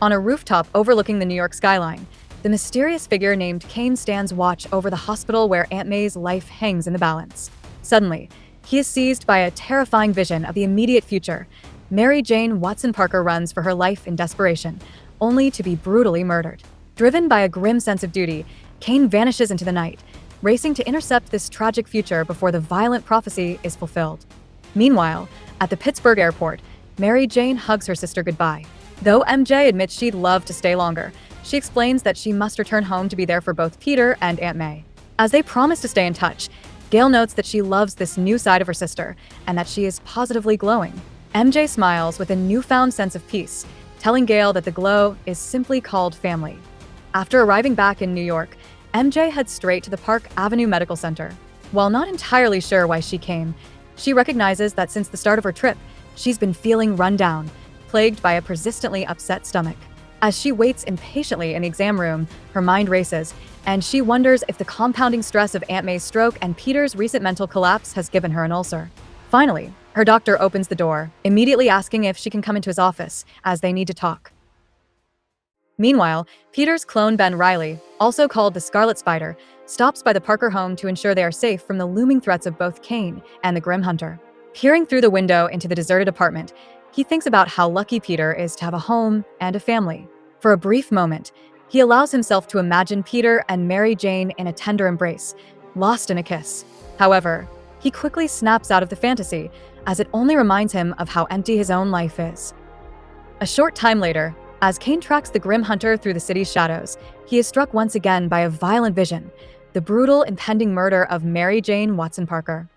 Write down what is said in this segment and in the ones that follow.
On a rooftop overlooking the New York skyline, the mysterious figure named Kaine stands watch over the hospital where Aunt May's life hangs in the balance. Suddenly, he is seized by a terrifying vision of the immediate future. Mary Jane Watson Parker runs for her life in desperation, only to be brutally murdered. Driven by a grim sense of duty, Kaine vanishes into the night, racing to intercept this tragic future before the violent prophecy is fulfilled. Meanwhile, at the Pittsburgh airport, Mary Jane hugs her sister goodbye. Though MJ admits she'd love to stay longer, she explains that she must return home to be there for both Peter and Aunt May. As they promise to stay in touch, Gail notes that she loves this new side of her sister and that she is positively glowing. MJ smiles with a newfound sense of peace, telling Gail that the glow is simply called family. After arriving back in New York, MJ heads straight to the Park Avenue Medical Center. While not entirely sure why she came, she recognizes that since the start of her trip, she's been feeling run down, plagued by a persistently upset stomach. As she waits impatiently in the exam room, her mind races, and she wonders if the compounding stress of Aunt May's stroke and Peter's recent mental collapse has given her an ulcer. Finally, her doctor opens the door, immediately asking if she can come into his office, as they need to talk. Meanwhile, Peter's clone Ben Reilly, also called the Scarlet Spider, stops by the Parker home to ensure they are safe from the looming threats of both Kaine and the Grim Hunter. Peering through the window into the deserted apartment, he thinks about how lucky Peter is to have a home and a family. For a brief moment, he allows himself to imagine Peter and Mary Jane in a tender embrace, lost in a kiss. However, he quickly snaps out of the fantasy, as it only reminds him of how empty his own life is. A short time later, as Kaine tracks the Grim Hunter through the city's shadows, he is struck once again by a violent vision, the brutal, impending murder of Mary Jane Watson Parker.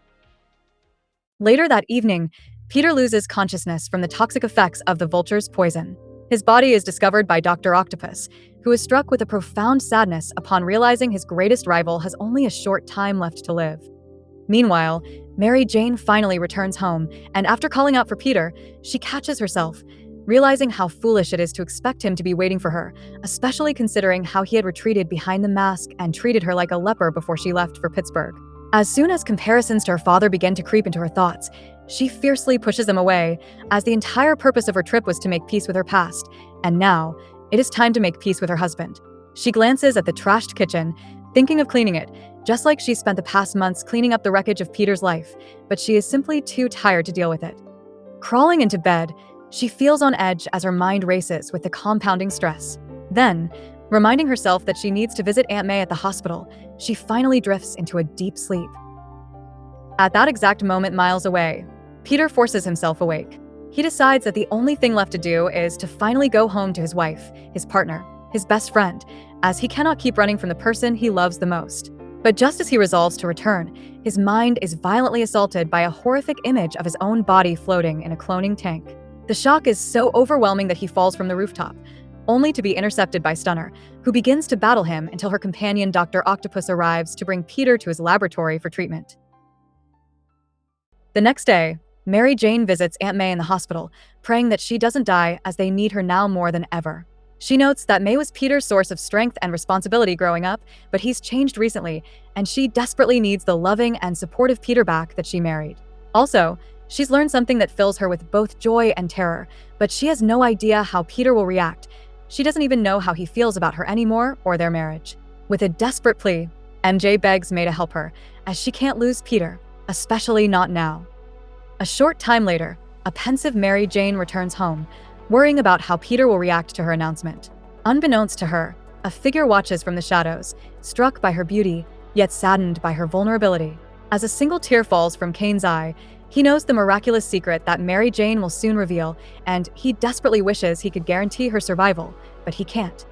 Later that evening, Peter loses consciousness from the toxic effects of the vulture's poison. His body is discovered by Dr. Octopus, who is struck with a profound sadness upon realizing his greatest rival has only a short time left to live. Meanwhile, Mary Jane finally returns home, and after calling out for Peter, she catches herself, realizing how foolish it is to expect him to be waiting for her, especially considering how he had retreated behind the mask and treated her like a leper before she left for Pittsburgh. As soon as comparisons to her father begin to creep into her thoughts, she fiercely pushes them away, as the entire purpose of her trip was to make peace with her past, and now, it is time to make peace with her husband. She glances at the trashed kitchen, thinking of cleaning it, just like she spent the past months cleaning up the wreckage of Peter's life, but she is simply too tired to deal with it. Crawling into bed, she feels on edge as her mind races with the compounding stress. Then, reminding herself that she needs to visit Aunt May at the hospital, she finally drifts into a deep sleep. At that exact moment miles away, Peter forces himself awake. He decides that the only thing left to do is to finally go home to his wife, his partner, his best friend, as he cannot keep running from the person he loves the most. But just as he resolves to return, his mind is violently assaulted by a horrific image of his own body floating in a cloning tank. The shock is so overwhelming that he falls from the rooftop, only to be intercepted by Stunner, who begins to battle him until her companion Dr. Octopus arrives to bring Peter to his laboratory for treatment. The next day, Mary Jane visits Aunt May in the hospital, praying that she doesn't die as they need her now more than ever. She notes that May was Peter's source of strength and responsibility growing up, but he's changed recently, and she desperately needs the loving and supportive Peter back that she married. Also, she's learned something that fills her with both joy and terror, but she has no idea how Peter will react. She doesn't even know how he feels about her anymore or their marriage. With a desperate plea, MJ begs May to help her, as she can't lose Peter, especially not now. A short time later, a pensive Mary Jane returns home, worrying about how Peter will react to her announcement. Unbeknownst to her, a figure watches from the shadows, struck by her beauty, yet saddened by her vulnerability. As a single tear falls from Kaine's eye, he knows the miraculous secret that Mary Jane will soon reveal, and he desperately wishes he could guarantee her survival, but he can't.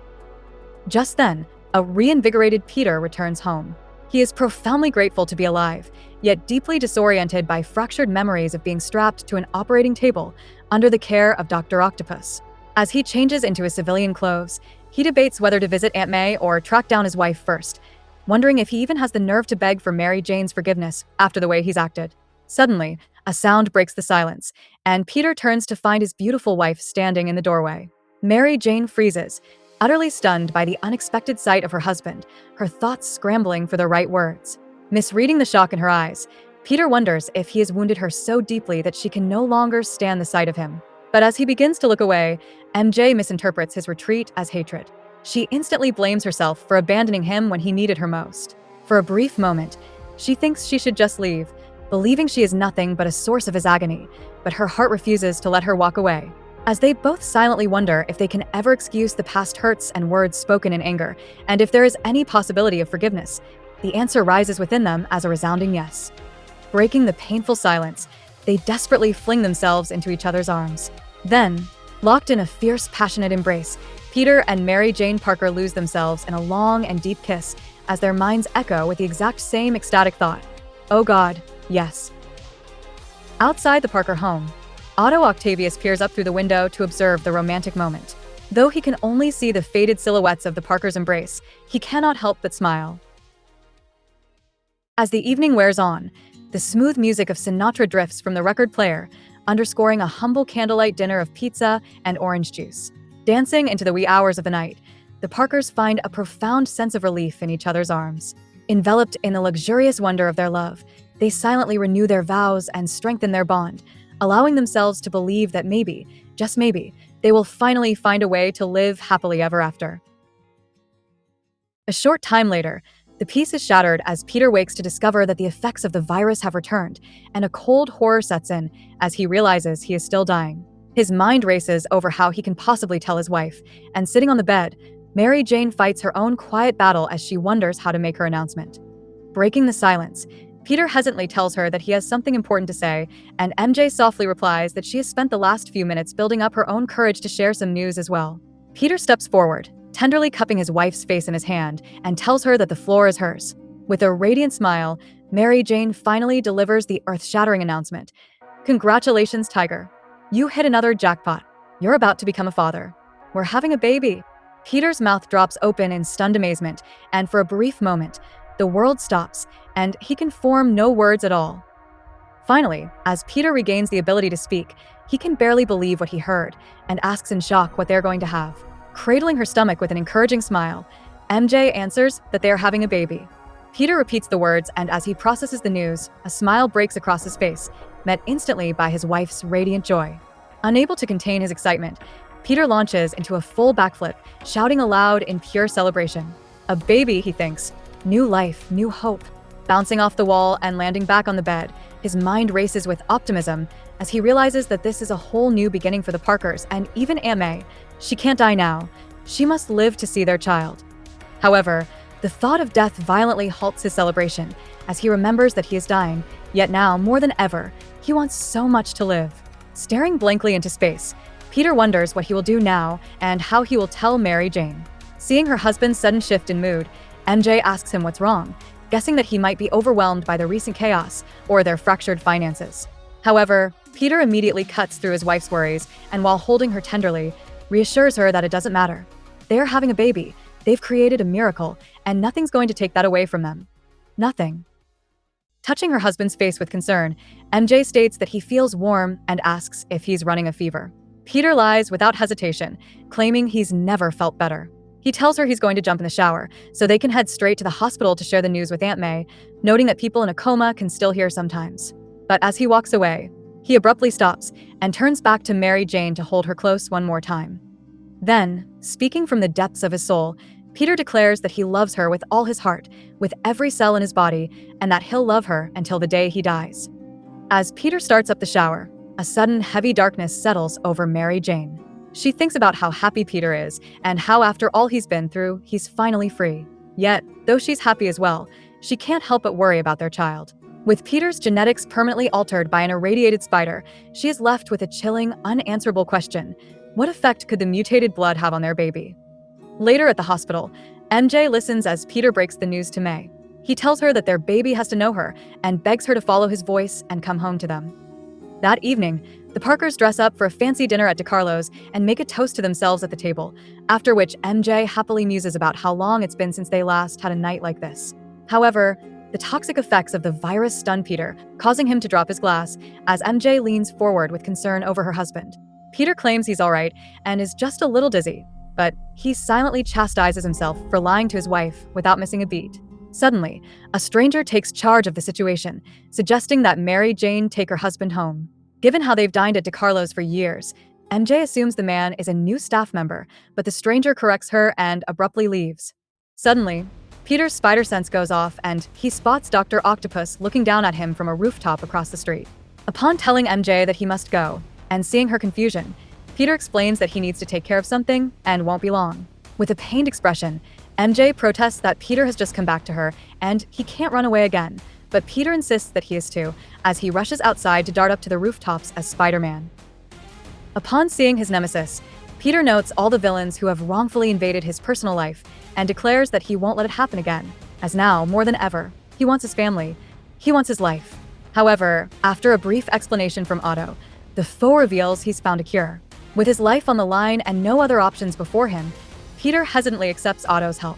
Just then, a reinvigorated Peter returns home. He is profoundly grateful to be alive, yet deeply disoriented by fractured memories of being strapped to an operating table under the care of Dr. Octopus. As he changes into his civilian clothes, he debates whether to visit Aunt May or track down his wife first, wondering if he even has the nerve to beg for Mary Jane's forgiveness after the way he's acted. Suddenly, a sound breaks the silence, and Peter turns to find his beautiful wife standing in the doorway. Mary Jane freezes, utterly stunned by the unexpected sight of her husband, her thoughts scrambling for the right words. Misreading the shock in her eyes, Peter wonders if he has wounded her so deeply that she can no longer stand the sight of him. But as he begins to look away, MJ misinterprets his retreat as hatred. She instantly blames herself for abandoning him when he needed her most. For a brief moment, she thinks she should just leave, believing she is nothing but a source of his agony, but her heart refuses to let her walk away. As they both silently wonder if they can ever excuse the past hurts and words spoken in anger, and if there is any possibility of forgiveness, the answer rises within them as a resounding yes. Breaking the painful silence, they desperately fling themselves into each other's arms. Then, locked in a fierce, passionate embrace, Peter and Mary Jane Parker lose themselves in a long and deep kiss as their minds echo with the exact same ecstatic thought. Oh God, yes. Outside the Parker home, Otto Octavius peers up through the window to observe the romantic moment. Though he can only see the faded silhouettes of the Parkers' embrace, he cannot help but smile. As the evening wears on, the smooth music of Sinatra drifts from the record player, underscoring a humble candlelight dinner of pizza and orange juice. Dancing into the wee hours of the night, the Parkers find a profound sense of relief in each other's arms. Enveloped in the luxurious wonder of their love, they silently renew their vows and strengthen their bond, allowing themselves to believe that maybe, just maybe, they will finally find a way to live happily ever after. A short time later, the peace is shattered as Peter wakes to discover that the effects of the virus have returned, and a cold horror sets in as he realizes he is still dying. His mind races over how he can possibly tell his wife, and sitting on the bed, Mary Jane fights her own quiet battle as she wonders how to make her announcement. Breaking the silence, Peter hesitantly tells her that he has something important to say, and MJ softly replies that she has spent the last few minutes building up her own courage to share some news as well. Peter steps forward, tenderly cupping his wife's face in his hand, and tells her that the floor is hers. With a radiant smile, Mary Jane finally delivers the earth-shattering announcement. Congratulations, Tiger. You hit another jackpot. You're about to become a father. We're having a baby. Peter's mouth drops open in stunned amazement, and for a brief moment, the world stops, and he can form no words at all. Finally, as Peter regains the ability to speak, he can barely believe what he heard, and asks in shock what they're going to have. Cradling her stomach with an encouraging smile, MJ answers that they are having a baby. Peter repeats the words, and as he processes the news, a smile breaks across his face, met instantly by his wife's radiant joy. Unable to contain his excitement, Peter launches into a full backflip, shouting aloud in pure celebration. A baby, he thinks. New life, new hope. Bouncing off the wall and landing back on the bed, his mind races with optimism as he realizes that this is a whole new beginning for the Parkers and even Aunt May. She can't die now. She must live to see their child. However, the thought of death violently halts his celebration as he remembers that he is dying, yet now, more than ever, he wants so much to live. Staring blankly into space, Peter wonders what he will do now and how he will tell Mary Jane. Seeing her husband's sudden shift in mood, MJ asks him what's wrong, guessing that he might be overwhelmed by the recent chaos or their fractured finances. However, Peter immediately cuts through his wife's worries and, while holding her tenderly, reassures her that it doesn't matter. They are having a baby, they've created a miracle, and nothing's going to take that away from them. Nothing. Touching her husband's face with concern, MJ states that he feels warm and asks if he's running a fever. Peter lies without hesitation, claiming he's never felt better. He tells her he's going to jump in the shower, so they can head straight to the hospital to share the news with Aunt May, noting that people in a coma can still hear sometimes. But as he walks away, he abruptly stops and turns back to Mary Jane to hold her close one more time. Then, speaking from the depths of his soul, Peter declares that he loves her with all his heart, with every cell in his body, and that he'll love her until the day he dies. As Peter starts up the shower, a sudden heavy darkness settles over Mary Jane. She thinks about how happy Peter is, and how after all he's been through, he's finally free. Yet, though she's happy as well, she can't help but worry about their child. With Peter's genetics permanently altered by an irradiated spider, she is left with a chilling, unanswerable question. What effect could the mutated blood have on their baby? Later at the hospital, MJ listens as Peter breaks the news to May. He tells her that their baby has to know her and begs her to follow his voice and come home to them. That evening, the Parkers dress up for a fancy dinner at DeCarlo's and make a toast to themselves at the table, after which MJ happily muses about how long it's been since they last had a night like this. However, the toxic effects of the virus stun Peter, causing him to drop his glass, as MJ leans forward with concern over her husband. Peter claims he's all right and is just a little dizzy, but he silently chastises himself for lying to his wife without missing a beat. Suddenly, a stranger takes charge of the situation, suggesting that Mary Jane take her husband home. Given how they've dined at DeCarlo's for years, MJ assumes the man is a new staff member, but the stranger corrects her and abruptly leaves. Suddenly, Peter's spider sense goes off and he spots Dr. Octopus looking down at him from a rooftop across the street. Upon telling MJ that he must go, and seeing her confusion, Peter explains that he needs to take care of something and won't be long. With a pained expression, MJ protests that Peter has just come back to her and he can't run away again, but Peter insists that he is too, as he rushes outside to dart up to the rooftops as Spider-Man. Upon seeing his nemesis, Peter notes all the villains who have wrongfully invaded his personal life and declares that he won't let it happen again, as now, more than ever, he wants his family. He wants his life. However, after a brief explanation from Otto, the foe reveals he's found a cure. With his life on the line and no other options before him, Peter hesitantly accepts Otto's help.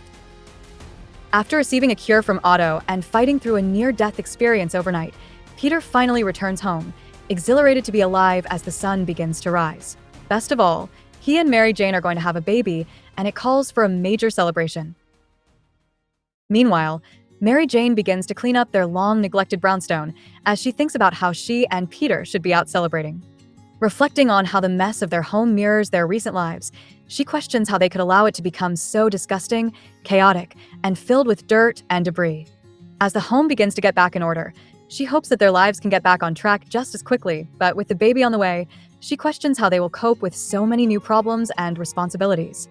After receiving a cure from Otto and fighting through a near-death experience overnight, Peter finally returns home, exhilarated to be alive as the sun begins to rise. Best of all, he and Mary Jane are going to have a baby, and it calls for a major celebration. Meanwhile, Mary Jane begins to clean up their long-neglected brownstone as she thinks about how she and Peter should be out celebrating. Reflecting on how the mess of their home mirrors their recent lives, she questions how they could allow it to become so disgusting, chaotic, and filled with dirt and debris. As the home begins to get back in order, she hopes that their lives can get back on track just as quickly, but with the baby on the way, she questions how they will cope with so many new problems and responsibilities.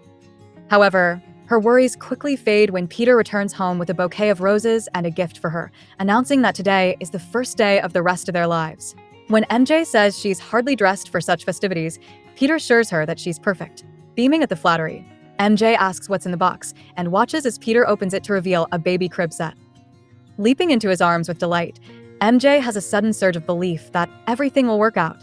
However, her worries quickly fade when Peter returns home with a bouquet of roses and a gift for her, announcing that today is the first day of the rest of their lives. When MJ says she's hardly dressed for such festivities, Peter assures her that she's perfect. Beaming at the flattery, MJ asks what's in the box and watches as Peter opens it to reveal a baby crib set. Leaping into his arms with delight, MJ has a sudden surge of belief that everything will work out.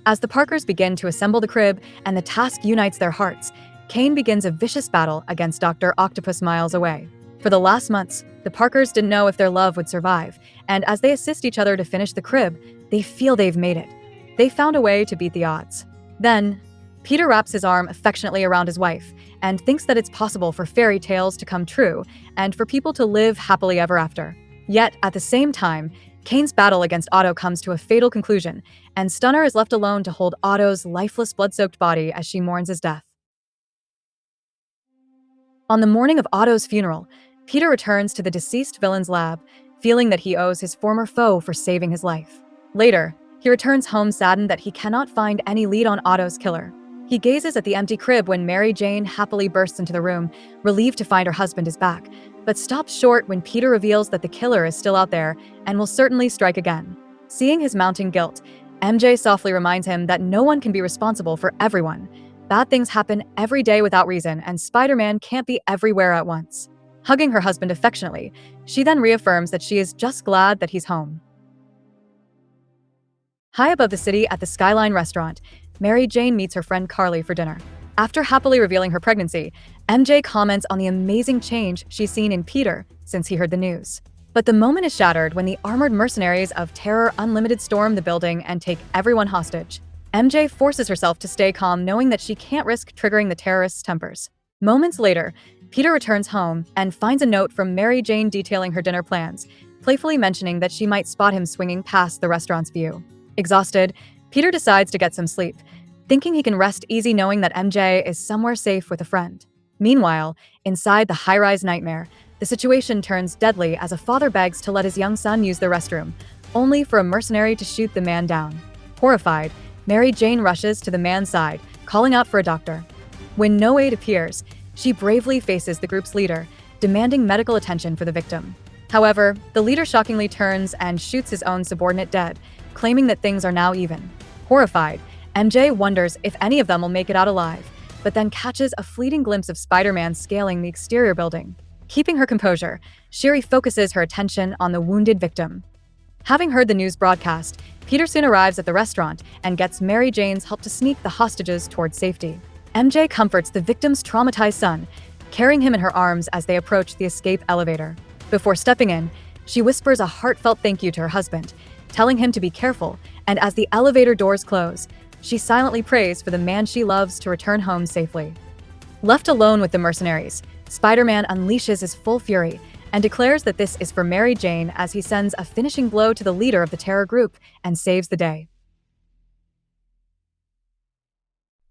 As the Parkers begin to assemble the crib and the task unites their hearts, Kaine begins a vicious battle against Dr. Octopus miles away. For the last months, the Parkers didn't know if their love would survive, and as they assist each other to finish the crib, they feel they've made it. They found a way to beat the odds. Then, Peter wraps his arm affectionately around his wife and thinks that it's possible for fairy tales to come true and for people to live happily ever after. Yet, at the same time, Kaine's battle against Otto comes to a fatal conclusion, and Stunner is left alone to hold Otto's lifeless, blood-soaked body as she mourns his death. On the morning of Otto's funeral, Peter returns to the deceased villain's lab, feeling that he owes his former foe for saving his life. Later, he returns home saddened that he cannot find any lead on Otto's killer. He gazes at the empty crib when Mary Jane happily bursts into the room, relieved to find her husband is back, but stops short when Peter reveals that the killer is still out there and will certainly strike again. Seeing his mounting guilt, MJ softly reminds him that no one can be responsible for everyone. Bad things happen every day without reason, and Spider-Man can't be everywhere at once. Hugging her husband affectionately, she then reaffirms that she is just glad that he's home. High above the city at the Skyline restaurant, Mary Jane meets her friend Carly for dinner. After happily revealing her pregnancy, MJ comments on the amazing change she's seen in Peter since he heard the news. But the moment is shattered when the armored mercenaries of Terror Unlimited storm the building and take everyone hostage. MJ forces herself to stay calm, knowing that she can't risk triggering the terrorists' tempers. Moments later, Peter returns home and finds a note from Mary Jane detailing her dinner plans, playfully mentioning that she might spot him swinging past the restaurant's view. Exhausted, Peter decides to get some sleep, thinking he can rest easy knowing that MJ is somewhere safe with a friend. Meanwhile, inside the high-rise nightmare, the situation turns deadly as a father begs to let his young son use the restroom, only for a mercenary to shoot the man down. Horrified, Mary Jane rushes to the man's side, calling out for a doctor. When no aid appears, she bravely faces the group's leader, demanding medical attention for the victim. However, the leader shockingly turns and shoots his own subordinate dead, claiming that things are now even. Horrified, MJ wonders if any of them will make it out alive, but then catches a fleeting glimpse of Spider-Man scaling the exterior building. Keeping her composure, Shiri focuses her attention on the wounded victim. Having heard the news broadcast, Peter soon arrives at the restaurant and gets Mary Jane's help to sneak the hostages towards safety. MJ comforts the victim's traumatized son, carrying him in her arms as they approach the escape elevator. Before stepping in, she whispers a heartfelt thank you to her husband, telling him to be careful, and as the elevator doors close, she silently prays for the man she loves to return home safely. Left alone with the mercenaries, Spider-Man unleashes his full fury and declares that this is for Mary Jane as he sends a finishing blow to the leader of the terror group and saves the day.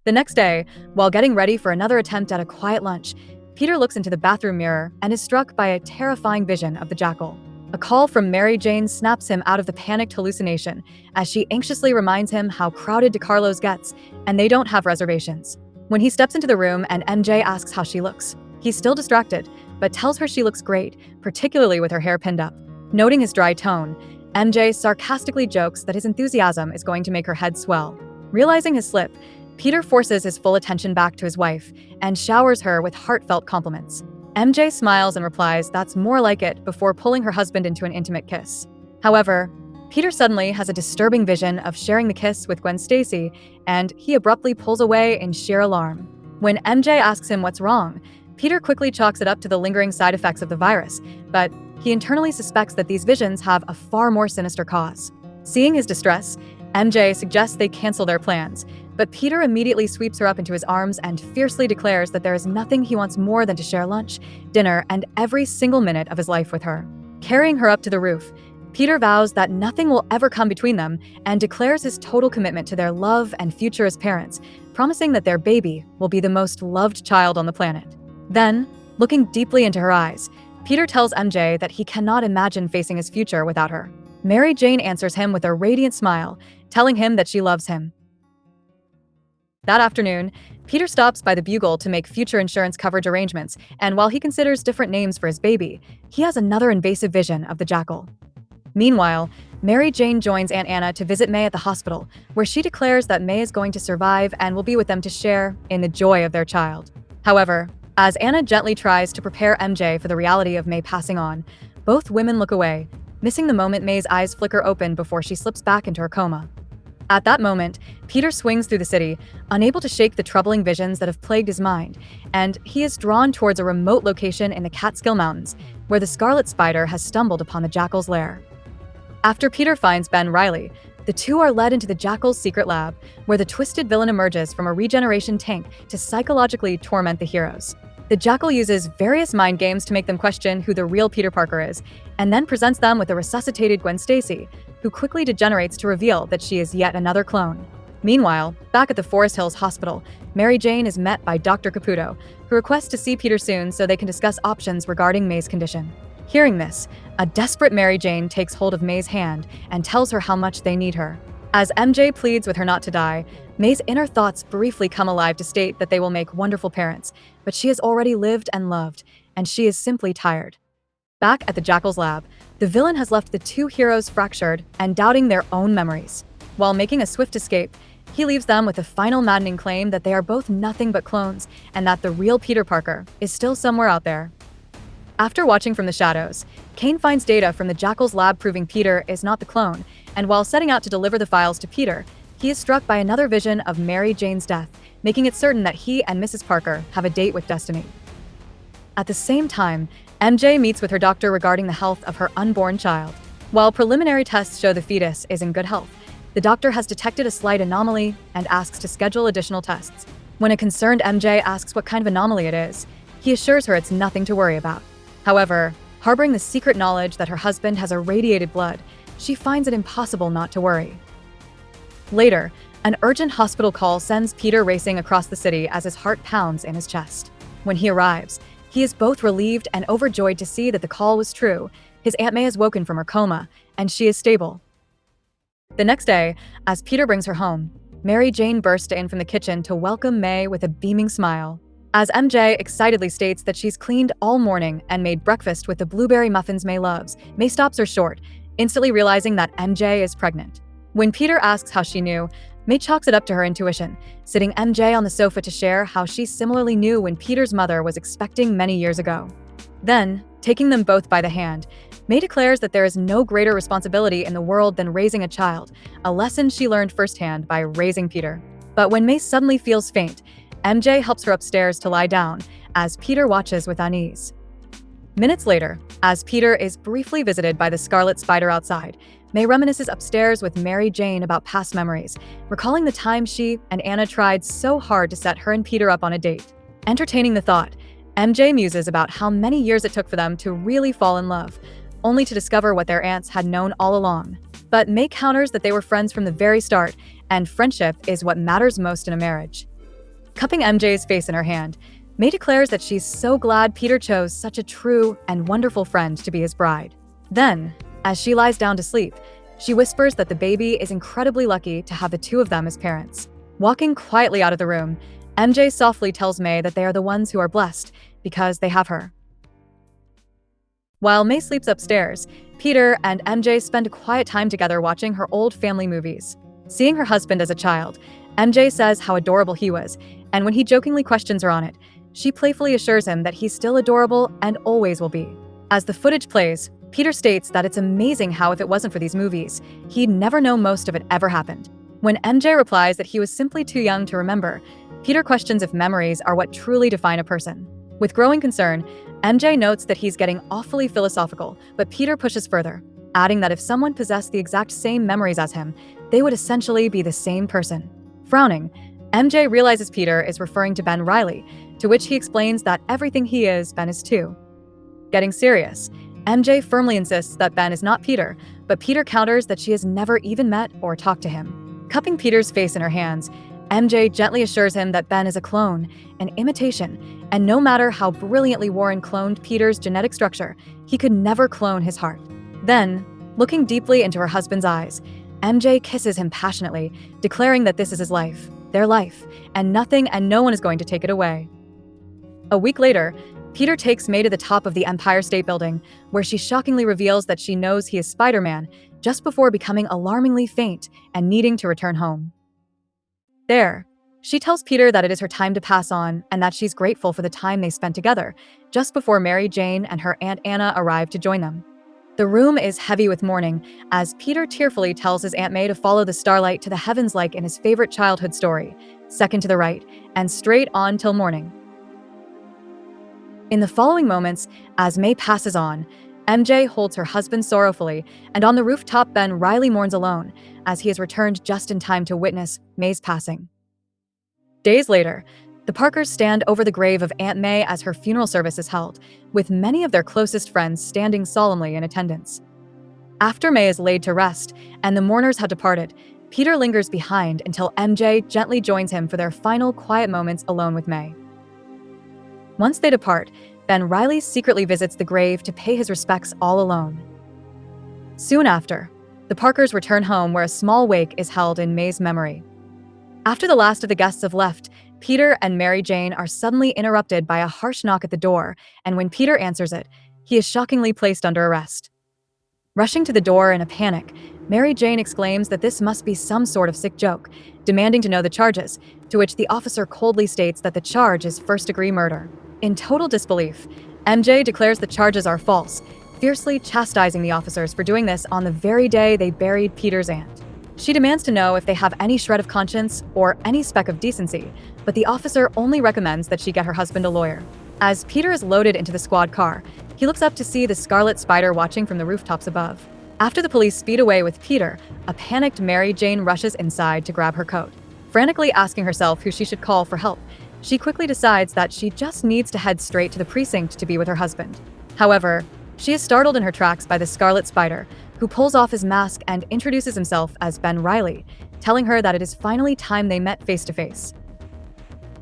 The next day, while getting ready for another attempt at a quiet lunch, Peter looks into the bathroom mirror and is struck by a terrifying vision of the jackal. A call from Mary Jane snaps him out of the panicked hallucination as she anxiously reminds him how crowded DeCarlo's gets, and they don't have reservations. When he steps into the room and MJ asks how she looks, he's still distracted, but tells her she looks great, particularly with her hair pinned up. Noting his dry tone, MJ sarcastically jokes that his enthusiasm is going to make her head swell. Realizing his slip, Peter forces his full attention back to his wife and showers her with heartfelt compliments. MJ smiles and replies that's more like it before pulling her husband into an intimate kiss. However, Peter suddenly has a disturbing vision of sharing the kiss with Gwen Stacy, and he abruptly pulls away in sheer alarm. When MJ asks him what's wrong, Peter quickly chalks it up to the lingering side effects of the virus, but he internally suspects that these visions have a far more sinister cause. Seeing his distress, MJ suggests they cancel their plans, but Peter immediately sweeps her up into his arms and fiercely declares that there is nothing he wants more than to share lunch, dinner, and every single minute of his life with her. Carrying her up to the roof, Peter vows that nothing will ever come between them and declares his total commitment to their love and future as parents, promising that their baby will be the most loved child on the planet. Then, looking deeply into her eyes, Peter tells MJ that he cannot imagine facing his future without her. Mary Jane answers him with a radiant smile, telling him that she loves him. That afternoon, Peter stops by the Bugle to make future insurance coverage arrangements, and while he considers different names for his baby, he has another invasive vision of the jackal. Meanwhile, Mary Jane joins Aunt Anna to visit May at the hospital, where she declares that May is going to survive and will be with them to share in the joy of their child. However, as Anna gently tries to prepare MJ for the reality of May passing on, both women look away, missing the moment May's eyes flicker open before she slips back into her coma. At that moment, Peter swings through the city, unable to shake the troubling visions that have plagued his mind, and he is drawn towards a remote location in the Catskill Mountains, where the Scarlet Spider has stumbled upon the jackal's lair. After Peter finds Ben Reilly, the two are led into the jackal's secret lab, where the twisted villain emerges from a regeneration tank to psychologically torment the heroes. The jackal uses various mind games to make them question who the real Peter Parker is, and then presents them with a resuscitated Gwen Stacy, who quickly degenerates to reveal that she is yet another clone. Meanwhile, back at the Forest Hills Hospital, Mary Jane is met by Dr. Caputo, who requests to see Peter soon so they can discuss options regarding May's condition. Hearing this, a desperate Mary Jane takes hold of May's hand and tells her how much they need her. As MJ pleads with her not to die, May's inner thoughts briefly come alive to state that they will make wonderful parents, but she has already lived and loved, and she is simply tired. Back at the Jackal's lab, the villain has left the two heroes fractured and doubting their own memories. While making a swift escape, he leaves them with the final maddening claim that they are both nothing but clones and that the real Peter Parker is still somewhere out there. After watching from the shadows, Kaine finds data from the Jackal's lab proving Peter is not the clone, and while setting out to deliver the files to Peter, he is struck by another vision of Mary Jane's death, making it certain that he and Mrs. Parker have a date with destiny. At the same time, MJ meets with her doctor regarding the health of her unborn child. While preliminary tests show the fetus is in good health, the doctor has detected a slight anomaly and asks to schedule additional tests. When a concerned MJ asks what kind of anomaly it is, he assures her it's nothing to worry about. However, harboring the secret knowledge that her husband has irradiated blood, she finds it impossible not to worry. Later, an urgent hospital call sends Peter racing across the city as his heart pounds in his chest. When he arrives, he is both relieved and overjoyed to see that the call was true. His Aunt May has woken from her coma, and she is stable. The next day, as Peter brings her home, Mary Jane bursts in from the kitchen to welcome May with a beaming smile. As MJ excitedly states that she's cleaned all morning and made breakfast with the blueberry muffins May loves, May stops her short, instantly realizing that MJ is pregnant. When Peter asks how she knew, May chalks it up to her intuition, sitting MJ on the sofa to share how she similarly knew when Peter's mother was expecting many years ago. Then, taking them both by the hand, May declares that there is no greater responsibility in the world than raising a child, a lesson she learned firsthand by raising Peter. But when May suddenly feels faint, MJ helps her upstairs to lie down, as Peter watches with unease. Minutes later, as Peter is briefly visited by the Scarlet Spider outside, May reminisces upstairs with Mary Jane about past memories, recalling the time she and Anna tried so hard to set her and Peter up on a date. Entertaining the thought, MJ muses about how many years it took for them to really fall in love, only to discover what their aunts had known all along. But May counters that they were friends from the very start, and friendship is what matters most in a marriage. Cupping MJ's face in her hand, May declares that she's so glad Peter chose such a true and wonderful friend to be his bride. Then, as she lies down to sleep, she whispers that the baby is incredibly lucky to have the two of them as parents. Walking quietly out of the room, MJ softly tells May that they are the ones who are blessed because they have her. While May sleeps upstairs, Peter and MJ spend a quiet time together watching her old family movies. Seeing her husband as a child, MJ says how adorable he was, and when he jokingly questions her on it, she playfully assures him that he's still adorable and always will be. As the footage plays, Peter states that it's amazing how if it wasn't for these movies, he'd never know most of it ever happened. When MJ replies that he was simply too young to remember, Peter questions if memories are what truly define a person. With growing concern, MJ notes that he's getting awfully philosophical, but Peter pushes further, adding that if someone possessed the exact same memories as him, they would essentially be the same person. Frowning, MJ realizes Peter is referring to Ben Reilly, to which he explains that everything he is, Ben is too. Getting serious, MJ firmly insists that Ben is not Peter, but Peter counters that she has never even met or talked to him. Cupping Peter's face in her hands, MJ gently assures him that Ben is a clone, an imitation, and no matter how brilliantly Warren cloned Peter's genetic structure, he could never clone his heart. Then, looking deeply into her husband's eyes, MJ kisses him passionately, declaring that this is his life, their life, and nothing and no one is going to take it away. A week later, Peter takes May to the top of the Empire State Building, where she shockingly reveals that she knows he is Spider-Man, just before becoming alarmingly faint and needing to return home. There, she tells Peter that it is her time to pass on and that she's grateful for the time they spent together, just before Mary Jane and her Aunt Anna arrive to join them. The room is heavy with mourning, as Peter tearfully tells his Aunt May to follow the starlight to the heavens like in his favorite childhood story, second to the right, and straight on till morning. In the following moments, as May passes on, MJ holds her husband sorrowfully, and on the rooftop Ben Reilly mourns alone, as he has returned just in time to witness May's passing. Days later, the Parkers stand over the grave of Aunt May as her funeral service is held, with many of their closest friends standing solemnly in attendance. After May is laid to rest, and the mourners have departed, Peter lingers behind until MJ gently joins him for their final quiet moments alone with May. Once they depart, Ben Reilly secretly visits the grave to pay his respects all alone. Soon after, the Parkers return home where a small wake is held in May's memory. After the last of the guests have left, Peter and Mary Jane are suddenly interrupted by a harsh knock at the door, and when Peter answers it, he is shockingly placed under arrest. Rushing to the door in a panic, Mary Jane exclaims that this must be some sort of sick joke, demanding to know the charges, to which the officer coldly states that the charge is first-degree murder. In total disbelief, MJ declares the charges are false, fiercely chastising the officers for doing this on the very day they buried Peter's aunt. She demands to know if they have any shred of conscience or any speck of decency, but the officer only recommends that she get her husband a lawyer. As Peter is loaded into the squad car, he looks up to see the Scarlet Spider watching from the rooftops above. After the police speed away with Peter, a panicked Mary Jane rushes inside to grab her coat. Frantically asking herself who she should call for help, she quickly decides that she just needs to head straight to the precinct to be with her husband. However, she is startled in her tracks by the Scarlet Spider, who pulls off his mask and introduces himself as Ben Reilly, telling her that it is finally time they met face to face.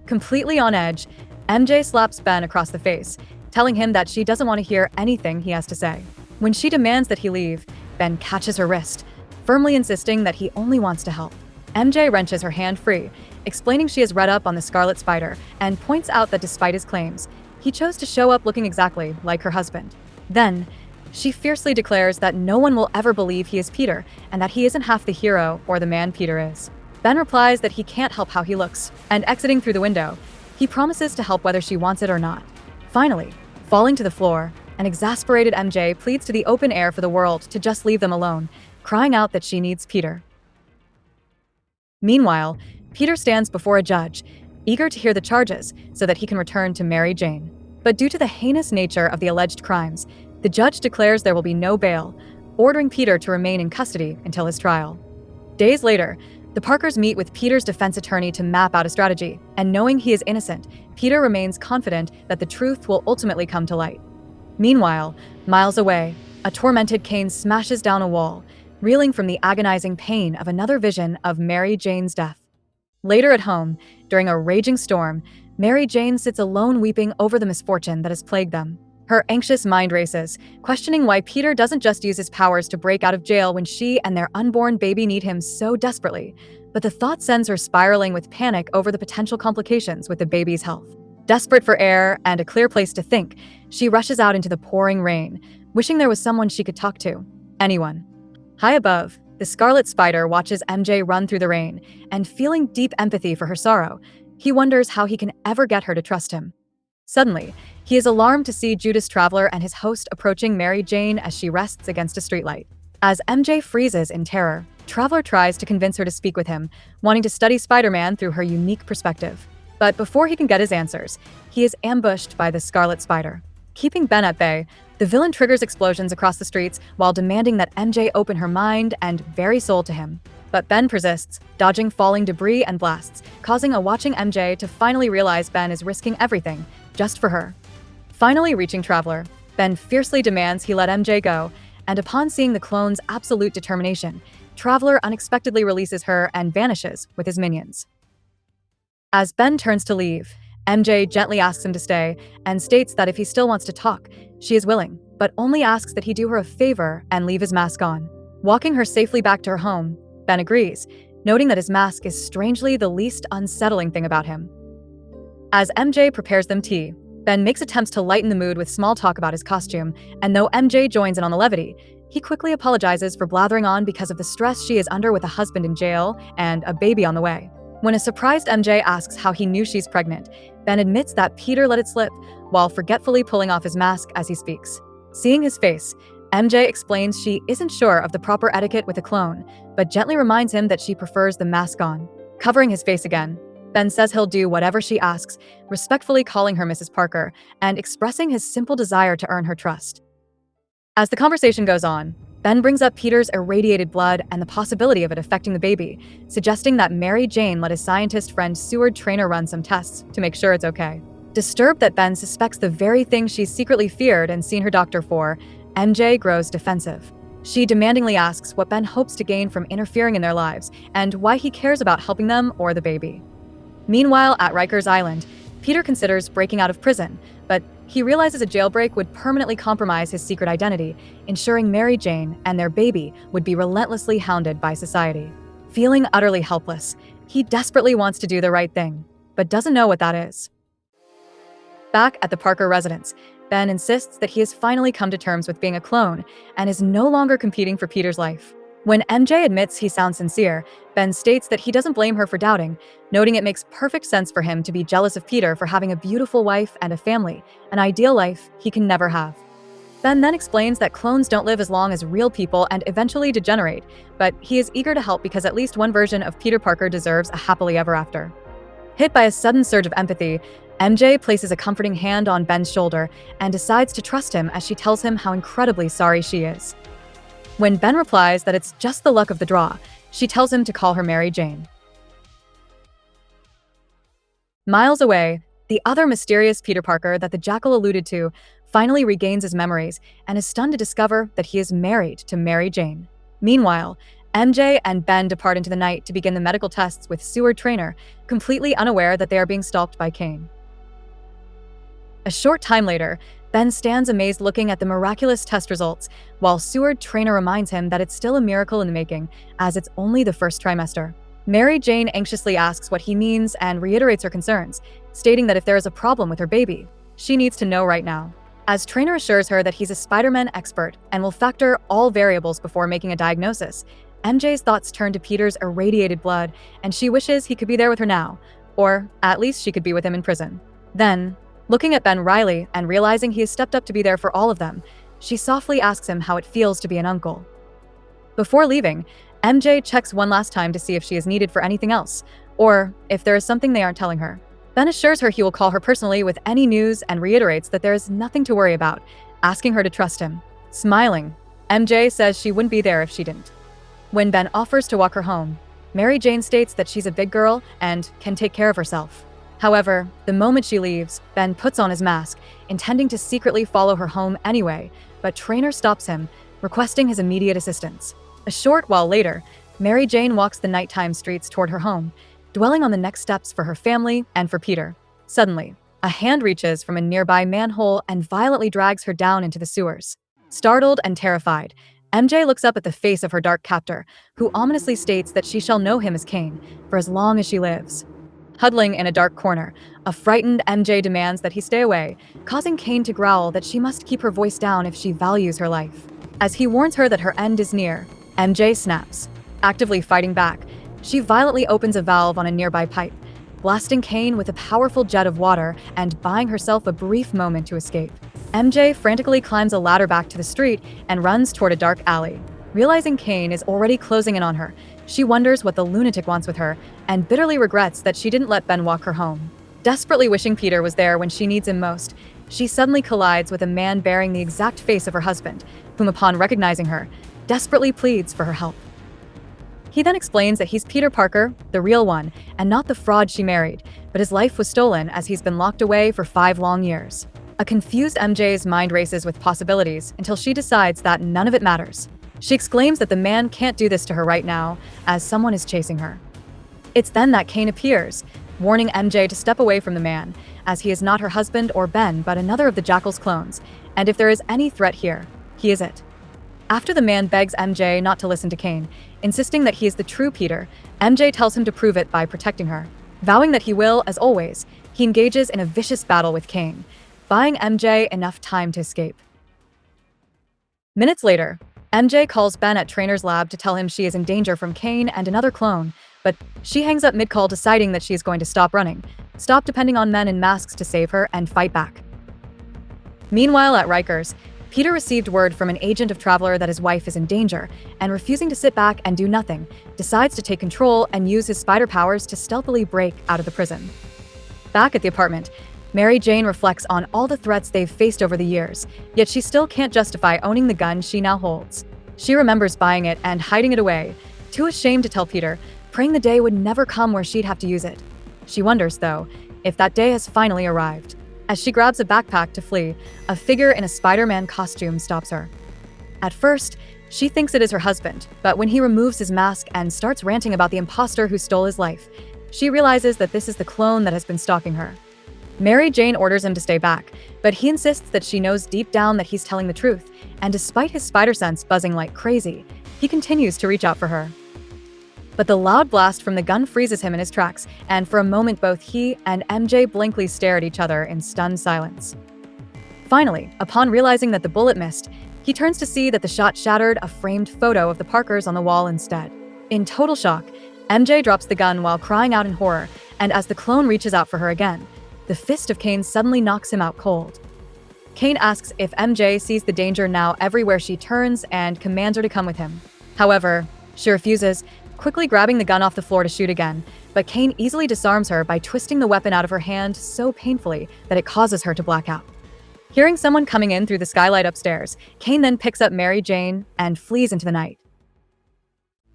Completely on edge, MJ slaps Ben across the face, telling him that she doesn't want to hear anything he has to say. When she demands that he leave, Ben catches her wrist, firmly insisting that he only wants to help. MJ wrenches her hand free, explaining she has read up on the Scarlet Spider and points out that despite his claims, he chose to show up looking exactly like her husband. Then, she fiercely declares that no one will ever believe he is Peter and that he isn't half the hero or the man Peter is. Ben replies that he can't help how he looks, and exiting through the window, he promises to help whether she wants it or not. Finally, falling to the floor, an exasperated MJ pleads to the open air for the world to just leave them alone, crying out that she needs Peter. Meanwhile, Peter stands before a judge, eager to hear the charges so that he can return to Mary Jane. But due to the heinous nature of the alleged crimes, the judge declares there will be no bail, ordering Peter to remain in custody until his trial. Days later, the Parkers meet with Peter's defense attorney to map out a strategy, and knowing he is innocent, Peter remains confident that the truth will ultimately come to light. Meanwhile, miles away, a tormented Kaine smashes down a wall, reeling from the agonizing pain of another vision of Mary Jane's death. Later at home, during a raging storm, Mary Jane sits alone weeping over the misfortune that has plagued them. Her anxious mind races, questioning why Peter doesn't just use his powers to break out of jail when she and their unborn baby need him so desperately. But the thought sends her spiraling with panic over the potential complications with the baby's health. Desperate for air and a clear place to think, she rushes out into the pouring rain, wishing there was someone she could talk to. Anyone. High above, the Scarlet Spider watches MJ run through the rain, and feeling deep empathy for her sorrow, he wonders how he can ever get her to trust him. Suddenly, he is alarmed to see Judas Traveler and his host approaching Mary Jane as she rests against a streetlight. As MJ freezes in terror, Traveler tries to convince her to speak with him, wanting to study Spider-Man through her unique perspective. But before he can get his answers, he is ambushed by the Scarlet Spider. Keeping Ben at bay, the villain triggers explosions across the streets while demanding that MJ open her mind and very soul to him. But Ben persists, dodging falling debris and blasts, causing a watching MJ to finally realize Ben is risking everything, just for her. Finally reaching Traveler, Ben fiercely demands he let MJ go, and upon seeing the clone's absolute determination, Traveler unexpectedly releases her and vanishes with his minions. As Ben turns to leave, MJ gently asks him to stay and states that if he still wants to talk, she is willing, but only asks that he do her a favor and leave his mask on. Walking her safely back to her home, Ben agrees, noting that his mask is strangely the least unsettling thing about him. As MJ prepares them tea, Ben makes attempts to lighten the mood with small talk about his costume, and though MJ joins in on the levity, he quickly apologizes for blathering on because of the stress she is under with a husband in jail and a baby on the way. When a surprised MJ asks how he knew she's pregnant, Ben admits that Peter let it slip, while forgetfully pulling off his mask as he speaks. Seeing his face, MJ explains she isn't sure of the proper etiquette with a clone, but gently reminds him that she prefers the mask on. Covering his face again, Ben says he'll do whatever she asks, respectfully calling her Mrs. Parker, and expressing his simple desire to earn her trust. As the conversation goes on, Ben brings up Peter's irradiated blood and the possibility of it affecting the baby, suggesting that Mary Jane let his scientist friend Seward Trainer run some tests to make sure it's okay. Disturbed that Ben suspects the very thing she's secretly feared and seen her doctor for, MJ grows defensive. She demandingly asks what Ben hopes to gain from interfering in their lives and why he cares about helping them or the baby. Meanwhile, at Rikers Island, Peter considers breaking out of prison, but he realizes a jailbreak would permanently compromise his secret identity, ensuring Mary Jane and their baby would be relentlessly hounded by society. Feeling utterly helpless, he desperately wants to do the right thing, but doesn't know what that is. Back at the Parker residence, Ben insists that he has finally come to terms with being a clone and is no longer competing for Peter's life. When MJ admits he sounds sincere, Ben states that he doesn't blame her for doubting, noting it makes perfect sense for him to be jealous of Peter for having a beautiful wife and a family, an ideal life he can never have. Ben then explains that clones don't live as long as real people and eventually degenerate, but he is eager to help because at least one version of Peter Parker deserves a happily ever after. Hit by a sudden surge of empathy, MJ places a comforting hand on Ben's shoulder and decides to trust him as she tells him how incredibly sorry she is. When Ben replies that it's just the luck of the draw, she tells him to call her Mary Jane. Miles away, the other mysterious Peter Parker that the Jackal alluded to finally regains his memories and is stunned to discover that he is married to Mary Jane. Meanwhile, MJ and Ben depart into the night to begin the medical tests with Seward Trainer, completely unaware that they are being stalked by Kaine. A short time later, Ben stands amazed looking at the miraculous test results, while Seward Trainer reminds him that it's still a miracle in the making, as it's only the first trimester. Mary Jane anxiously asks what he means and reiterates her concerns, stating that if there is a problem with her baby, she needs to know right now. As Trainer assures her that he's a Spider-Man expert and will factor all variables before making a diagnosis, MJ's thoughts turn to Peter's irradiated blood, and she wishes he could be there with her now, or at least she could be with him in prison. Then, looking at Ben Reilly and realizing he has stepped up to be there for all of them, she softly asks him how it feels to be an uncle. Before leaving, MJ checks one last time to see if she is needed for anything else, or if there is something they aren't telling her. Ben assures her he will call her personally with any news and reiterates that there is nothing to worry about, asking her to trust him. Smiling, MJ says she wouldn't be there if she didn't. When Ben offers to walk her home, Mary Jane states that she's a big girl and can take care of herself. However, the moment she leaves, Ben puts on his mask, intending to secretly follow her home anyway, but Trainer stops him, requesting his immediate assistance. A short while later, Mary Jane walks the nighttime streets toward her home, dwelling on the next steps for her family and for Peter. Suddenly, a hand reaches from a nearby manhole and violently drags her down into the sewers. Startled and terrified, MJ looks up at the face of her dark captor, who ominously states that she shall know him as Kaine for as long as she lives. Huddling in a dark corner, a frightened MJ demands that he stay away, causing Kaine to growl that she must keep her voice down if she values her life. As he warns her that her end is near, MJ snaps. Actively fighting back, she violently opens a valve on a nearby pipe, blasting Kaine with a powerful jet of water and buying herself a brief moment to escape. MJ frantically climbs a ladder back to the street and runs toward a dark alley. Realizing Kaine is already closing in on her, she wonders what the lunatic wants with her and bitterly regrets that she didn't let Ben walk her home. Desperately wishing Peter was there when she needs him most, she suddenly collides with a man bearing the exact face of her husband, whom upon recognizing her, desperately pleads for her help. He then explains that he's Peter Parker, the real one, and not the fraud she married, but his life was stolen as he's been locked away for 5 long years. A confused MJ's mind races with possibilities until she decides that none of it matters. She exclaims that the man can't do this to her right now, as someone is chasing her. It's then that Kaine appears, warning MJ to step away from the man, as he is not her husband or Ben, but another of the Jackal's clones, and if there is any threat here, he is it. After the man begs MJ not to listen to Kaine, insisting that he is the true Peter, MJ tells him to prove it by protecting her. Vowing that he will, as always, he engages in a vicious battle with Kaine, buying MJ enough time to escape. Minutes later, MJ calls Ben at Trainer's lab to tell him she is in danger from Kaine and another clone, but she hangs up mid-call, deciding that she is going to stop running, stop depending on men in masks to save her, and fight back. Meanwhile, at Rikers, Peter received word from an agent of Traveler that his wife is in danger, and refusing to sit back and do nothing, decides to take control and use his spider powers to stealthily break out of the prison. Back at the apartment, Mary Jane reflects on all the threats they've faced over the years, yet she still can't justify owning the gun she now holds. She remembers buying it and hiding it away, too ashamed to tell Peter, praying the day would never come where she'd have to use it. She wonders, though, if that day has finally arrived. As she grabs a backpack to flee, a figure in a Spider-Man costume stops her. At first, she thinks it is her husband, but when he removes his mask and starts ranting about the imposter who stole his life, she realizes that this is the clone that has been stalking her. Mary Jane orders him to stay back, but he insists that she knows deep down that he's telling the truth, and despite his spider sense buzzing like crazy, he continues to reach out for her. But the loud blast from the gun freezes him in his tracks, and for a moment both he and MJ blankly stare at each other in stunned silence. Finally, upon realizing that the bullet missed, he turns to see that the shot shattered a framed photo of the Parkers on the wall instead. In total shock, MJ drops the gun while crying out in horror, and as the clone reaches out for her again, the fist of Kaine suddenly knocks him out cold. Kaine asks if MJ sees the danger now everywhere she turns and commands her to come with him. However, she refuses, quickly grabbing the gun off the floor to shoot again, but Kaine easily disarms her by twisting the weapon out of her hand so painfully that it causes her to black out. Hearing someone coming in through the skylight upstairs, Kaine then picks up Mary Jane and flees into the night.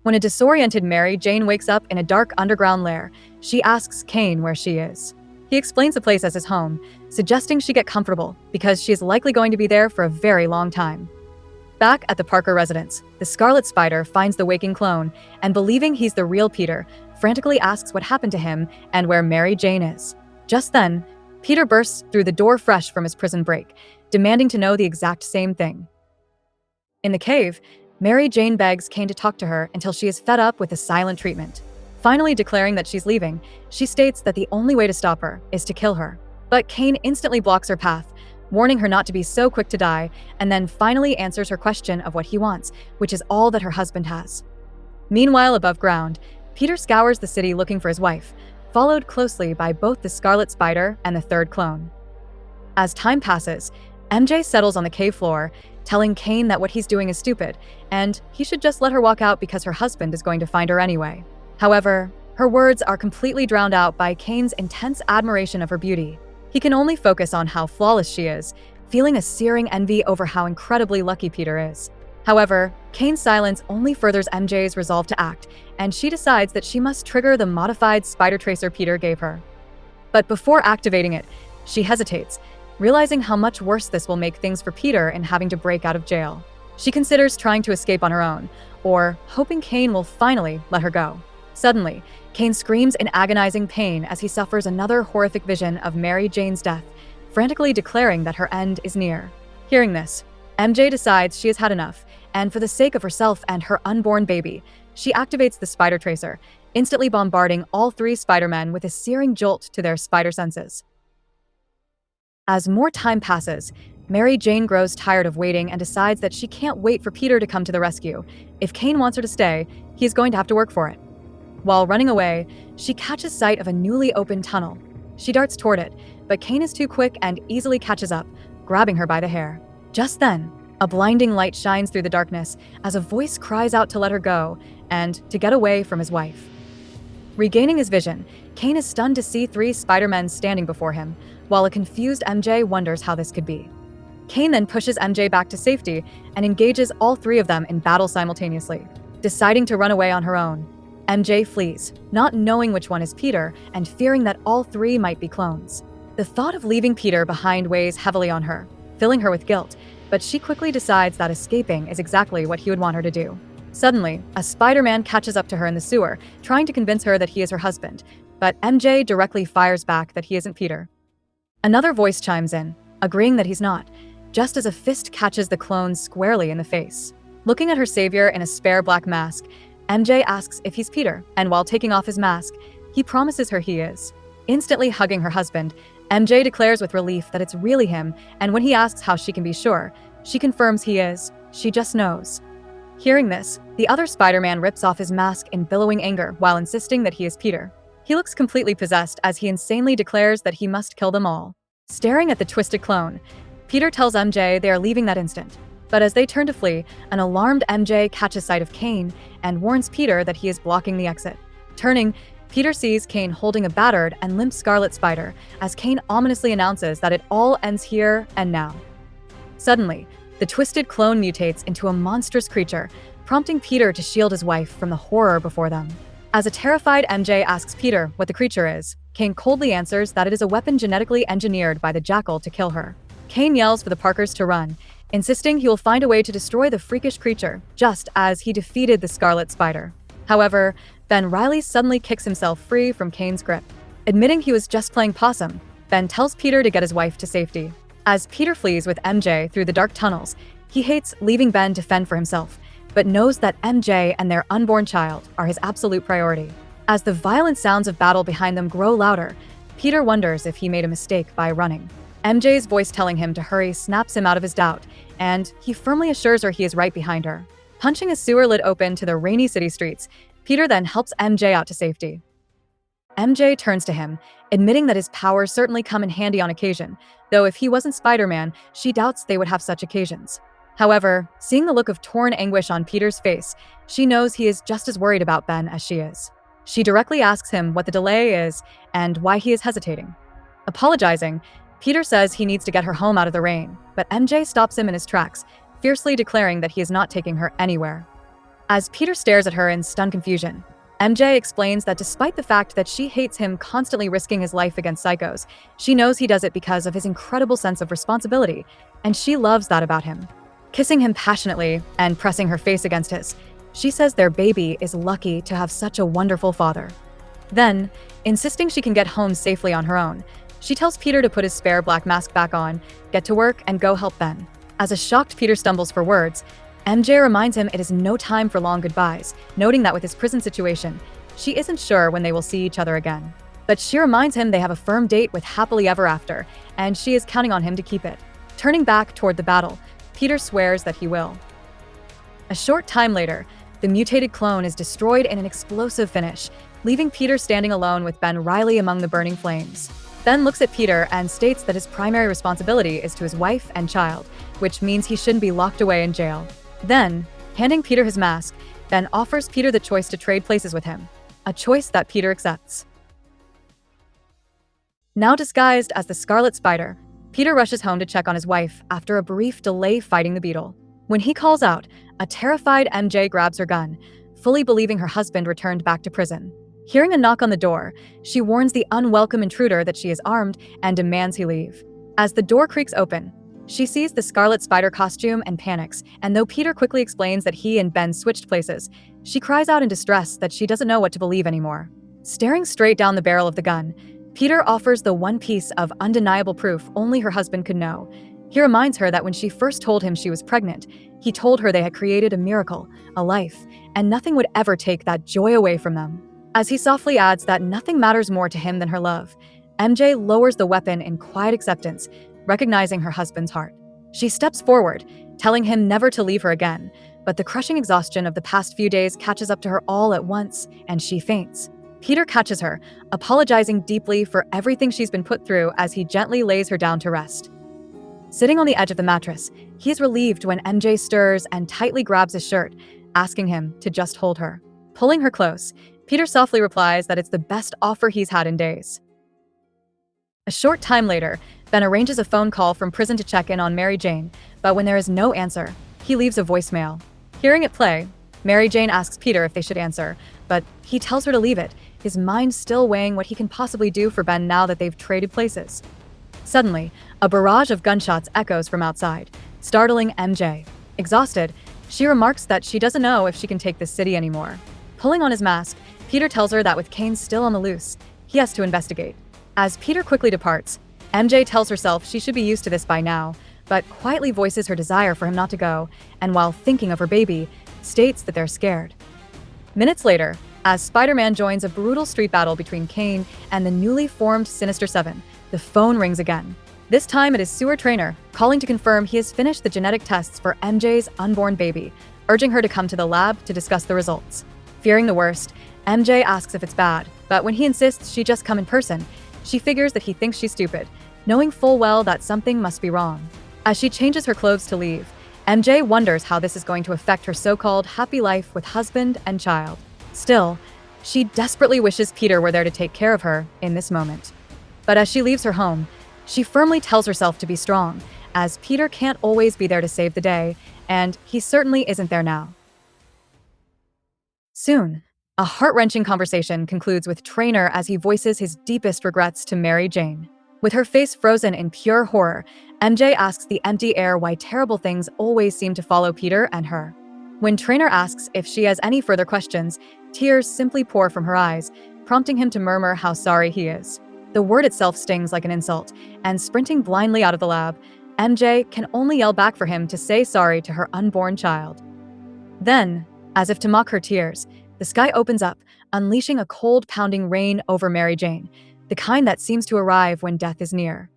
When a disoriented Mary Jane wakes up in a dark underground lair, she asks Kaine where she is. He explains the place as his home, suggesting she get comfortable because she is likely going to be there for a very long time. Back at the Parker residence, the Scarlet Spider finds the waking clone and, believing he's the real Peter, frantically asks what happened to him and where Mary Jane is. Just then, Peter bursts through the door fresh from his prison break, demanding to know the exact same thing. In the cave, Mary Jane begs Kaine to talk to her until she is fed up with the silent treatment. Finally declaring that she's leaving, she states that the only way to stop her is to kill her. But Kaine instantly blocks her path, warning her not to be so quick to die, and then finally answers her question of what he wants, which is all that her husband has. Meanwhile, above ground, Peter scours the city looking for his wife, followed closely by both the Scarlet Spider and the third clone. As time passes, MJ settles on the cave floor, telling Kaine that what he's doing is stupid, and he should just let her walk out because her husband is going to find her anyway. However, her words are completely drowned out by Kaine's intense admiration of her beauty. He can only focus on how flawless she is, feeling a searing envy over how incredibly lucky Peter is. However, Kaine's silence only furthers MJ's resolve to act, and she decides that she must trigger the modified spider tracer Peter gave her. But before activating it, she hesitates, realizing how much worse this will make things for Peter in having to break out of jail. She considers trying to escape on her own, or hoping Kaine will finally let her go. Suddenly, Kaine screams in agonizing pain as he suffers another horrific vision of Mary Jane's death, frantically declaring that her end is near. Hearing this, MJ decides she has had enough, and for the sake of herself and her unborn baby, she activates the Spider Tracer, instantly bombarding all three Spider-Men with a searing jolt to their spider senses. As more time passes, Mary Jane grows tired of waiting and decides that she can't wait for Peter to come to the rescue. If Kaine wants her to stay, he's going to have to work for it. While running away, she catches sight of a newly opened tunnel. She darts toward it, but Kaine is too quick and easily catches up, grabbing her by the hair. Just then, a blinding light shines through the darkness as a voice cries out to let her go and to get away from his wife. Regaining his vision, Kaine is stunned to see three Spider-Men standing before him, while a confused MJ wonders how this could be. Kaine then pushes MJ back to safety and engages all three of them in battle simultaneously. Deciding to run away on her own, MJ flees, not knowing which one is Peter and fearing that all three might be clones. The thought of leaving Peter behind weighs heavily on her, filling her with guilt, but she quickly decides that escaping is exactly what he would want her to do. Suddenly, a Spider-Man catches up to her in the sewer, trying to convince her that he is her husband, but MJ directly fires back that he isn't Peter. Another voice chimes in, agreeing that he's not, just as a fist catches the clone squarely in the face. Looking at her savior in a spare black mask, MJ asks if he's Peter, and while taking off his mask, he promises her he is. Instantly hugging her husband, MJ declares with relief that it's really him, and when he asks how she can be sure, she confirms he is. She just knows. Hearing this, the other Spider-Man rips off his mask in billowing anger while insisting that he is Peter. He looks completely possessed as he insanely declares that he must kill them all. Staring at the twisted clone, Peter tells MJ they are leaving that instant. But as they turn to flee, an alarmed MJ catches sight of Kaine and warns Peter that he is blocking the exit. Turning, Peter sees Kaine holding a battered and limp Scarlet Spider as Kaine ominously announces that it all ends here and now. Suddenly, the twisted clone mutates into a monstrous creature, prompting Peter to shield his wife from the horror before them. As a terrified MJ asks Peter what the creature is, Kaine coldly answers that it is a weapon genetically engineered by the Jackal to kill her. Kaine yells for the Parkers to run, insisting he will find a way to destroy the freakish creature, just as he defeated the Scarlet Spider. However, Ben Reilly suddenly kicks himself free from Kaine's grip. Admitting he was just playing possum, Ben tells Peter to get his wife to safety. As Peter flees with MJ through the dark tunnels, he hates leaving Ben to fend for himself, but knows that MJ and their unborn child are his absolute priority. As the violent sounds of battle behind them grow louder, Peter wonders if he made a mistake by running. MJ's voice telling him to hurry snaps him out of his doubt, and he firmly assures her he is right behind her. Punching a sewer lid open to the rainy city streets, Peter then helps MJ out to safety. MJ turns to him, admitting that his powers certainly come in handy on occasion, though if he wasn't Spider-Man, she doubts they would have such occasions. However, seeing the look of torn anguish on Peter's face, she knows he is just as worried about Ben as she is. She directly asks him what the delay is and why he is hesitating. Apologizing, Peter says he needs to get her home out of the rain, but MJ stops him in his tracks, fiercely declaring that he is not taking her anywhere. As Peter stares at her in stunned confusion, MJ explains that despite the fact that she hates him constantly risking his life against psychos, she knows he does it because of his incredible sense of responsibility, and she loves that about him. Kissing him passionately and pressing her face against his, she says their baby is lucky to have such a wonderful father. Then, insisting she can get home safely on her own, she tells Peter to put his spare black mask back on, get to work, and go help Ben. As a shocked Peter stumbles for words, MJ reminds him it is no time for long goodbyes, noting that with his prison situation, she isn't sure when they will see each other again. But she reminds him they have a firm date with happily ever after, and she is counting on him to keep it. Turning back toward the battle, Peter swears that he will. A short time later, the mutated clone is destroyed in an explosive finish, leaving Peter standing alone with Ben Reilly among the burning flames. Ben looks at Peter and states that his primary responsibility is to his wife and child, which means he shouldn't be locked away in jail. Then, handing Peter his mask, Ben offers Peter the choice to trade places with him, a choice that Peter accepts. Now disguised as the Scarlet Spider, Peter rushes home to check on his wife after a brief delay fighting the beetle. When he calls out, a terrified MJ grabs her gun, fully believing her husband returned back to prison. Hearing a knock on the door, she warns the unwelcome intruder that she is armed and demands he leave. As the door creaks open, She sees the Scarlet Spider costume and panics, and though Peter quickly explains that he and Ben switched places, she cries out in distress that she doesn't know what to believe anymore. Staring straight down the barrel of the gun, Peter offers the one piece of undeniable proof only her husband could know. He reminds her that when she first told him she was pregnant, he told her they had created a miracle, a life, and nothing would ever take that joy away from them. As he softly adds that nothing matters more to him than her love, MJ lowers the weapon in quiet acceptance, recognizing her husband's heart. She steps forward, telling him never to leave her again, but the crushing exhaustion of the past few days catches up to her all at once, and she faints. Peter catches her, apologizing deeply for everything she's been put through as he gently lays her down to rest. Sitting on the edge of the mattress, he is relieved when MJ stirs and tightly grabs his shirt, asking him to just hold her. Pulling her close, Peter softly replies that it's the best offer he's had in days. A short time later, Ben arranges a phone call from prison to check in on Mary Jane, but when there is no answer, he leaves a voicemail. Hearing it play, Mary Jane asks Peter if they should answer, but he tells her to leave it, his mind still weighing what he can possibly do for Ben now that they've traded places. Suddenly, a barrage of gunshots echoes from outside, startling MJ. Exhausted, she remarks that she doesn't know if she can take this city anymore. Pulling on his mask, Peter tells her that with Kaine still on the loose, he has to investigate. As Peter quickly departs, MJ tells herself she should be used to this by now, but quietly voices her desire for him not to go, and while thinking of her baby, states that they're scared. Minutes later, as Spider-Man joins a brutal street battle between Kaine and the newly formed Sinister Seven, the phone rings again. This time it is Sewer Trainer, calling to confirm he has finished the genetic tests for MJ's unborn baby, urging her to come to the lab to discuss the results. Fearing the worst, MJ asks if it's bad, but when he insists she just come in person, she figures that he thinks she's stupid, knowing full well that something must be wrong. As she changes her clothes to leave, MJ wonders how this is going to affect her so-called happy life with husband and child. Still, she desperately wishes Peter were there to take care of her in this moment. But as she leaves her home, she firmly tells herself to be strong, as Peter can't always be there to save the day, and he certainly isn't there now. Soon, a heart-wrenching conversation concludes with Trainer as he voices his deepest regrets to Mary Jane. With her face frozen in pure horror, MJ asks the empty air why terrible things always seem to follow Peter and her. When Trainer asks if she has any further questions, tears simply pour from her eyes, prompting him to murmur how sorry he is. The word itself stings like an insult, and sprinting blindly out of the lab, MJ can only yell back for him to say sorry to her unborn child. Then, as if to mock her tears, the sky opens up, unleashing a cold, pounding rain over Mary Jane, the kind that seems to arrive when death is near.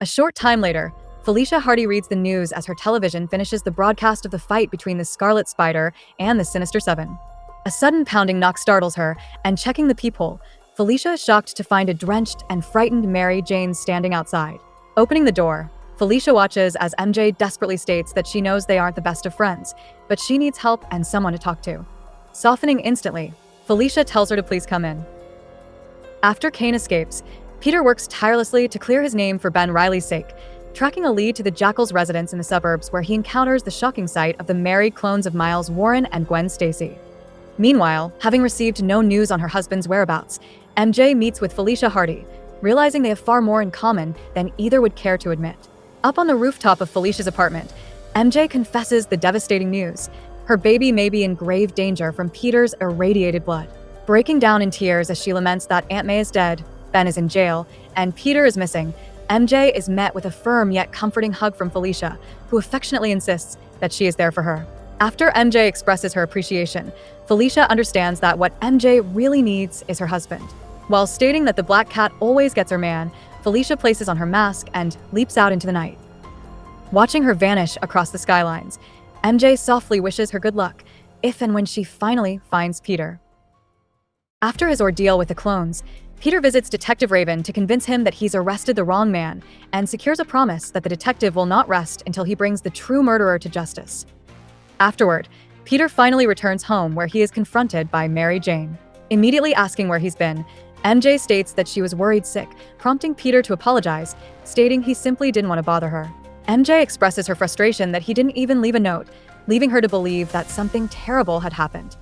A short time later, Felicia Hardy reads the news as her television finishes the broadcast of the fight between the Scarlet Spider and the Sinister Seven. A sudden pounding knock startles her, and checking the peephole, Felicia is shocked to find a drenched and frightened Mary Jane standing outside. Opening the door, Felicia watches as MJ desperately states that she knows they aren't the best of friends, but she needs help and someone to talk to. Softening instantly, Felicia tells her to please come in. After Kaine escapes, Peter works tirelessly to clear his name for Ben Reilly's sake, tracking a lead to the Jackal's residence in the suburbs where he encounters the shocking sight of the married clones of Miles Warren and Gwen Stacy. Meanwhile, having received no news on her husband's whereabouts, MJ meets with Felicia Hardy, realizing they have far more in common than either would care to admit. Up on the rooftop of Felicia's apartment, MJ confesses the devastating news. Her baby may be in grave danger from Peter's irradiated blood. Breaking down in tears as she laments that Aunt May is dead, Ben is in jail, and Peter is missing, MJ is met with a firm yet comforting hug from Felicia, who affectionately insists that she is there for her. After MJ expresses her appreciation, Felicia understands that what MJ really needs is her husband. While stating that the black cat always gets her man, Felicia places on her mask and leaps out into the night. Watching her vanish across the skylines, MJ softly wishes her good luck, if and when she finally finds Peter. After his ordeal with the clones, Peter visits Detective Raven to convince him that he's arrested the wrong man and secures a promise that the detective will not rest until he brings the true murderer to justice. Afterward, Peter finally returns home where he is confronted by Mary Jane. Immediately asking where he's been, MJ states that she was worried sick, prompting Peter to apologize, stating he simply didn't want to bother her. MJ expresses her frustration that he didn't even leave a note, leaving her to believe that something terrible had happened.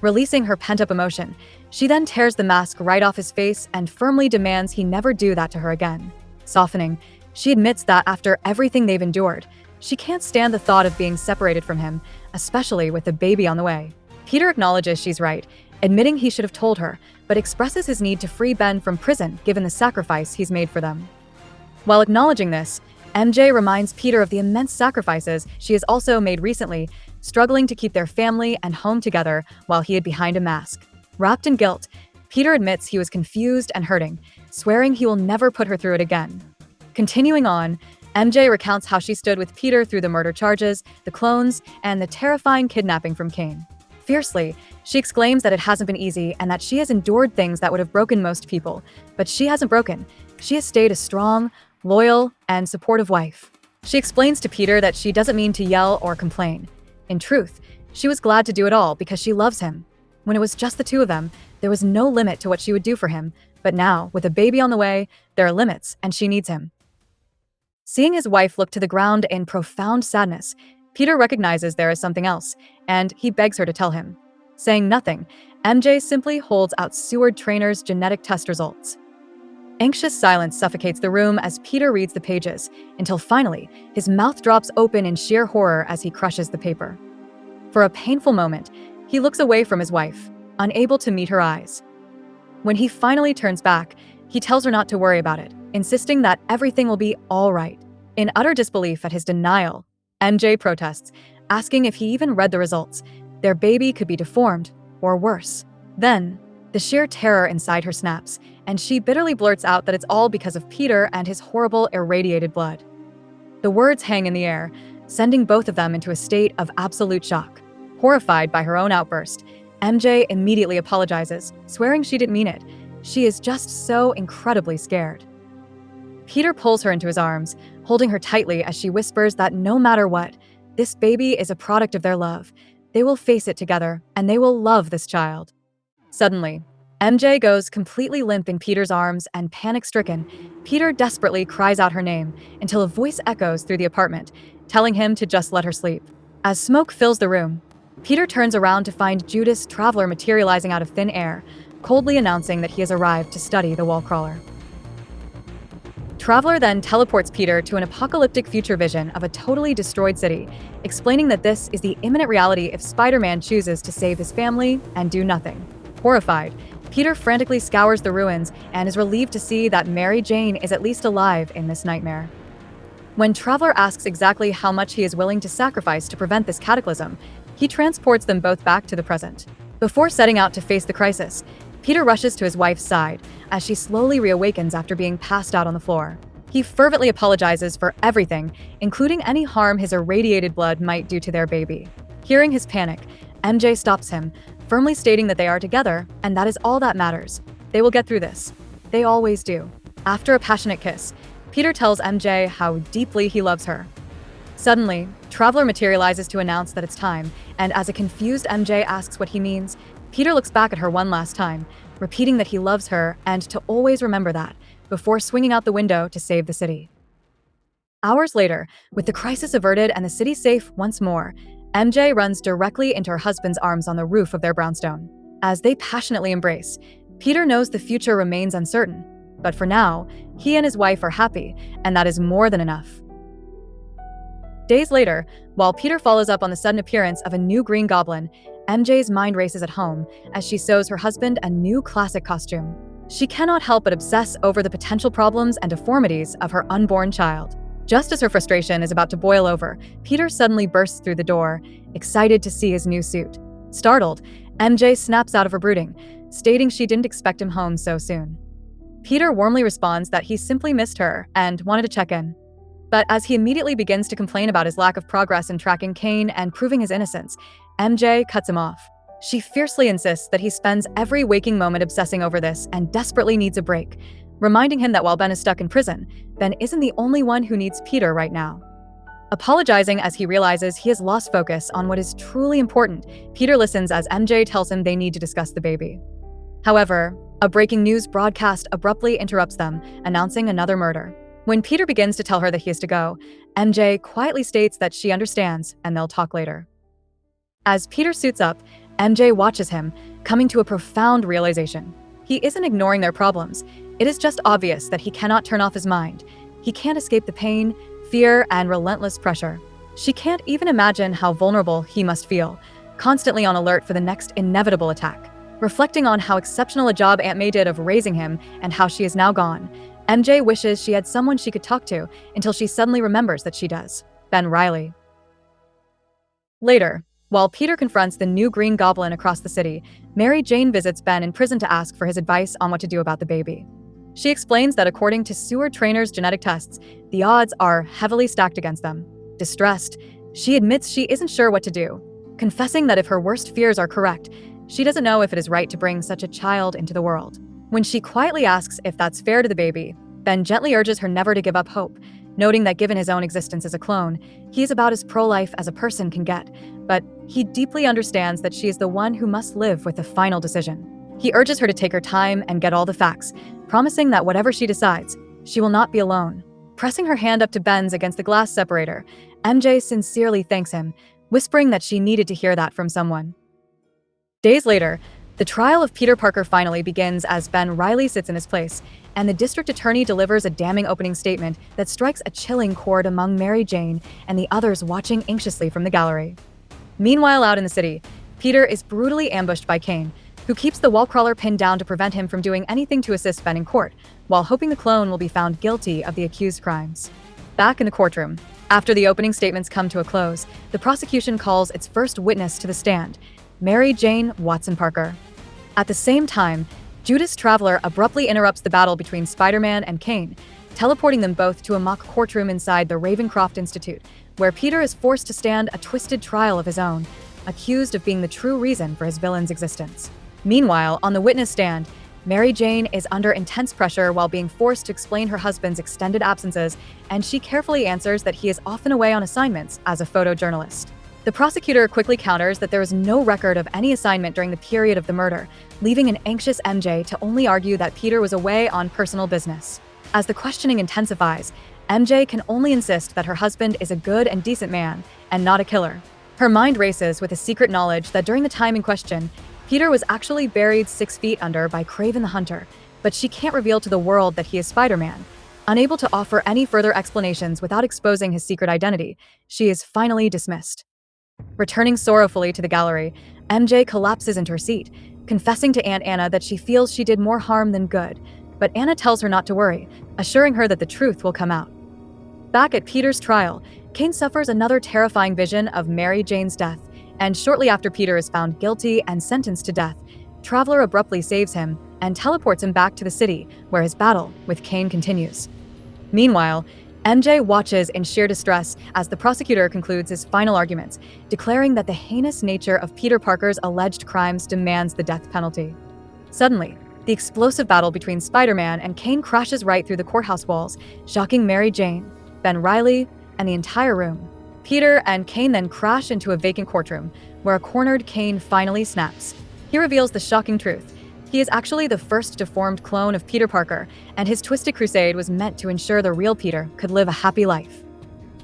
Releasing her pent-up emotion, she then tears the mask right off his face and firmly demands he never do that to her again. Softening, She admits that after everything they've endured, she can't stand the thought of being separated from him, especially with the baby on the way. Peter acknowledges she's right, admitting he should have told her, but expresses his need to free Ben from prison given the sacrifice he's made for them. While acknowledging this, MJ reminds Peter of the immense sacrifices she has also made recently, struggling to keep their family and home together while he hid behind a mask. Wrapped in guilt, Peter admits he was confused and hurting, swearing he will never put her through it again. Continuing on, MJ recounts how she stood with Peter through the murder charges, the clones, and the terrifying kidnapping from Kaine. Fiercely, she exclaims that it hasn't been easy and that she has endured things that would have broken most people, but she hasn't broken. She has stayed a strong, loyal, and supportive wife. She explains to Peter that she doesn't mean to yell or complain. In truth, she was glad to do it all because she loves him. When it was just the two of them, there was no limit to what she would do for him, but now, with a baby on the way, there are limits and she needs him. Seeing his wife look to the ground in profound sadness, Peter recognizes there is something else, and he begs her to tell him. Saying nothing, MJ simply holds out Seward Trainer's genetic test results. Anxious silence suffocates the room as Peter reads the pages, until finally, his mouth drops open in sheer horror as he crushes the paper. For a painful moment, he looks away from his wife, unable to meet her eyes. When he finally turns back, he tells her not to worry about it, insisting that everything will be all right. In utter disbelief at his denial, MJ protests, asking if he even read the results. Their baby could be deformed, or worse. Then, the sheer terror inside her snaps, and she bitterly blurts out that it's all because of Peter and his horrible irradiated blood. The words hang in the air, sending both of them into a state of absolute shock. Horrified by her own outburst, MJ immediately apologizes, swearing she didn't mean it. She is just so incredibly scared. Peter pulls her into his arms, holding her tightly as she whispers that no matter what, this baby is a product of their love. They will face it together, and they will love this child. Suddenly, MJ goes completely limp in Peter's arms, and panic-stricken, Peter desperately cries out her name until a voice echoes through the apartment, telling him to just let her sleep. As smoke fills the room, Peter turns around to find Judas Traveler materializing out of thin air, coldly announcing that he has arrived to study the wall crawler. Traveler then teleports Peter to an apocalyptic future vision of a totally destroyed city, explaining that this is the imminent reality if Spider-Man chooses to save his family and do nothing. Horrified, Peter frantically scours the ruins and is relieved to see that Mary Jane is at least alive in this nightmare. When Traveler asks exactly how much he is willing to sacrifice to prevent this cataclysm, he transports them both back to the present. Before setting out to face the crisis, Peter rushes to his wife's side as she slowly reawakens after being passed out on the floor. He fervently apologizes for everything, including any harm his irradiated blood might do to their baby. Hearing his panic, MJ stops him, firmly stating that they are together, and that is all that matters. They will get through this. They always do. After a passionate kiss, Peter tells MJ how deeply he loves her. Suddenly, Traveler materializes to announce that it's time, and as a confused MJ asks what he means, Peter looks back at her one last time, repeating that he loves her and to always remember that, before swinging out the window to save the city. Hours later, with the crisis averted and the city safe once more, MJ runs directly into her husband's arms on the roof of their brownstone. As they passionately embrace, Peter knows the future remains uncertain, but for now, he and his wife are happy, and that is more than enough. Days later, while Peter follows up on the sudden appearance of a new Green Goblin, MJ's mind races at home as she sews her husband a new classic costume. She cannot help but obsess over the potential problems and deformities of her unborn child. Just as her frustration is about to boil over, Peter suddenly bursts through the door, excited to see his new suit. Startled, MJ snaps out of her brooding, stating she didn't expect him home so soon. Peter warmly responds that he simply missed her and wanted to check in. But as he immediately begins to complain about his lack of progress in tracking Kaine and proving his innocence, MJ cuts him off. She fiercely insists that he spends every waking moment obsessing over this and desperately needs a break, reminding him that while Ben is stuck in prison, Ben isn't the only one who needs Peter right now. Apologizing as he realizes he has lost focus on what is truly important, Peter listens as MJ tells him they need to discuss the baby. However, a breaking news broadcast abruptly interrupts them, announcing another murder. When Peter begins to tell her that he has to go, MJ quietly states that she understands and they'll talk later. As Peter suits up, MJ watches him, coming to a profound realization. He isn't ignoring their problems. It is just obvious that he cannot turn off his mind. he can't escape the pain, fear, and relentless pressure. She can't even imagine how vulnerable he must feel, constantly on alert for the next inevitable attack. Reflecting on how exceptional a job Aunt May did of raising him and how she is now gone, MJ wishes she had someone she could talk to until she suddenly remembers that she does. Ben Reilly. Later, while Peter confronts the new Green Goblin across the city, Mary Jane visits Ben in prison to ask for his advice on what to do about the baby. She explains that according to Seward Trainer's genetic tests, the odds are heavily stacked against them. Distressed, she admits she isn't sure what to do, confessing that if her worst fears are correct, she doesn't know if it is right to bring such a child into the world. When she quietly asks if that's fair to the baby, Ben gently urges her never to give up hope, noting that given his own existence as a clone, he is about as pro-life as a person can get, but he deeply understands that she is the one who must live with the final decision. He urges her to take her time and get all the facts, promising that whatever she decides, she will not be alone. Pressing her hand up to Ben's against the glass separator, MJ sincerely thanks him, whispering that she needed to hear that from someone. Days later, the trial of Peter Parker finally begins as Ben Reilly sits in his place, and the district attorney delivers a damning opening statement that strikes a chilling chord among Mary Jane and the others watching anxiously from the gallery. Meanwhile, out in the city, Peter is brutally ambushed by Kaine, who keeps the wallcrawler pinned down to prevent him from doing anything to assist Ben in court, while hoping the clone will be found guilty of the accused crimes. Back in the courtroom, after the opening statements come to a close, the prosecution calls its first witness to the stand, Mary Jane Watson Parker. At the same time, Judas Traveler abruptly interrupts the battle between Spider-Man and Kaine, teleporting them both to a mock courtroom inside the Ravencroft Institute, where Peter is forced to stand a twisted trial of his own, accused of being the true reason for his villain's existence. Meanwhile, on the witness stand, Mary Jane is under intense pressure while being forced to explain her husband's extended absences, and she carefully answers that he is often away on assignments as a photojournalist. The prosecutor quickly counters that there is no record of any assignment during the period of the murder, leaving an anxious MJ to only argue that Peter was away on personal business. As the questioning intensifies, MJ can only insist that her husband is a good and decent man, and not a killer. Her mind races with a secret knowledge that during the time in question, Peter was actually buried 6 feet under by Kraven the Hunter, but she can't reveal to the world that he is Spider-Man. Unable to offer any further explanations without exposing his secret identity, she is finally dismissed. Returning sorrowfully to the gallery, MJ collapses into her seat, confessing to Aunt Anna that she feels she did more harm than good, but Anna tells her not to worry, assuring her that the truth will come out. Back at Peter's trial, Kaine suffers another terrifying vision of Mary Jane's death, and shortly after Peter is found guilty and sentenced to death, Traveler abruptly saves him and teleports him back to the city, where his battle with Kaine continues. Meanwhile, MJ watches in sheer distress as the prosecutor concludes his final arguments, declaring that the heinous nature of Peter Parker's alleged crimes demands the death penalty. Suddenly, the explosive battle between Spider-Man and Kaine crashes right through the courthouse walls, shocking Mary Jane, Ben Reilly, and the entire room. Peter and Kaine then crash into a vacant courtroom, where a cornered Kaine finally snaps. He reveals the shocking truth. He is actually the first deformed clone of Peter Parker, and his twisted crusade was meant to ensure the real Peter could live a happy life.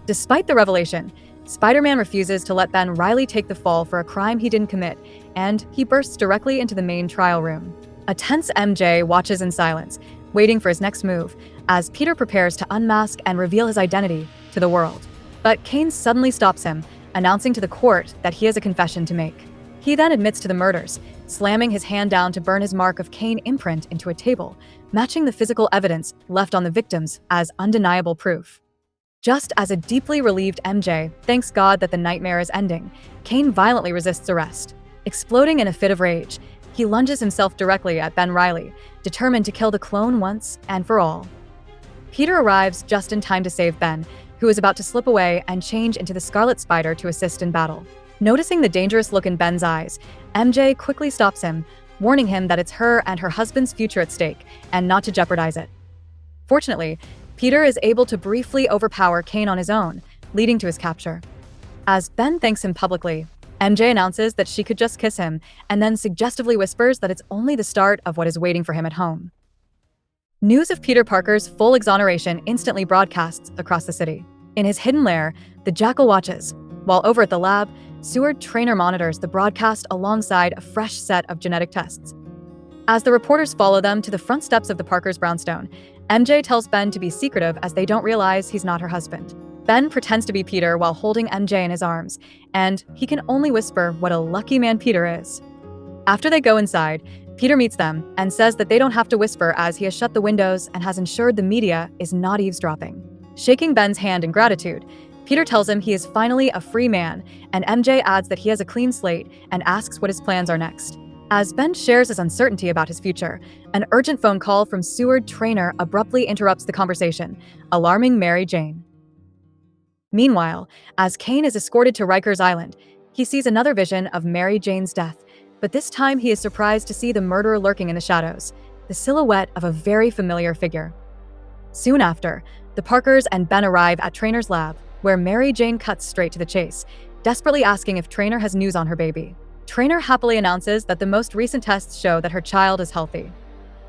Despite the revelation, Spider-Man refuses to let Ben Reilly take the fall for a crime he didn't commit, and he bursts directly into the main trial room. A tense MJ watches in silence, waiting for his next move, as Peter prepares to unmask and reveal his identity to the world. But Kaine suddenly stops him, announcing to the court that he has a confession to make. He then admits to the murders, slamming his hand down to burn his mark of Kaine imprint into a table, matching the physical evidence left on the victims as undeniable proof. Just as a deeply relieved MJ thanks God that the nightmare is ending, Kaine violently resists arrest. Exploding in a fit of rage, he lunges himself directly at Ben Reilly, determined to kill the clone once and for all. Peter arrives just in time to save Ben, who is about to slip away and change into the Scarlet Spider to assist in battle. Noticing the dangerous look in Ben's eyes, MJ quickly stops him, warning him that it's her and her husband's future at stake, and not to jeopardize it. Fortunately, Peter is able to briefly overpower Kaine on his own, leading to his capture. As Ben thanks him publicly, MJ announces that she could just kiss him, and then suggestively whispers that it's only the start of what is waiting for him at home. News of Peter Parker's full exoneration instantly broadcasts across the city. In his hidden lair, the Jackal watches, while over at the lab, Seward Trainer monitors the broadcast alongside a fresh set of genetic tests. As the reporters follow them to the front steps of the Parker's brownstone, MJ tells Ben to be secretive as they don't realize he's not her husband. Ben pretends to be Peter while holding MJ in his arms, and he can only whisper what a lucky man Peter is. After they go inside, Peter meets them and says that they don't have to whisper as he has shut the windows and has ensured the media is not eavesdropping. Shaking Ben's hand in gratitude, Peter tells him he is finally a free man, and MJ adds that he has a clean slate and asks what his plans are next. As Ben shares his uncertainty about his future, an urgent phone call from Seward Traynor abruptly interrupts the conversation, alarming Mary Jane. Meanwhile, as Kaine is escorted to Rikers Island, he sees another vision of Mary Jane's death, but this time he is surprised to see the murderer lurking in the shadows, the silhouette of a very familiar figure. Soon after, the Parkers and Ben arrive at Traynor's lab, where Mary Jane cuts straight to the chase, desperately asking if Traynor has news on her baby. Traynor happily announces that the most recent tests show that her child is healthy.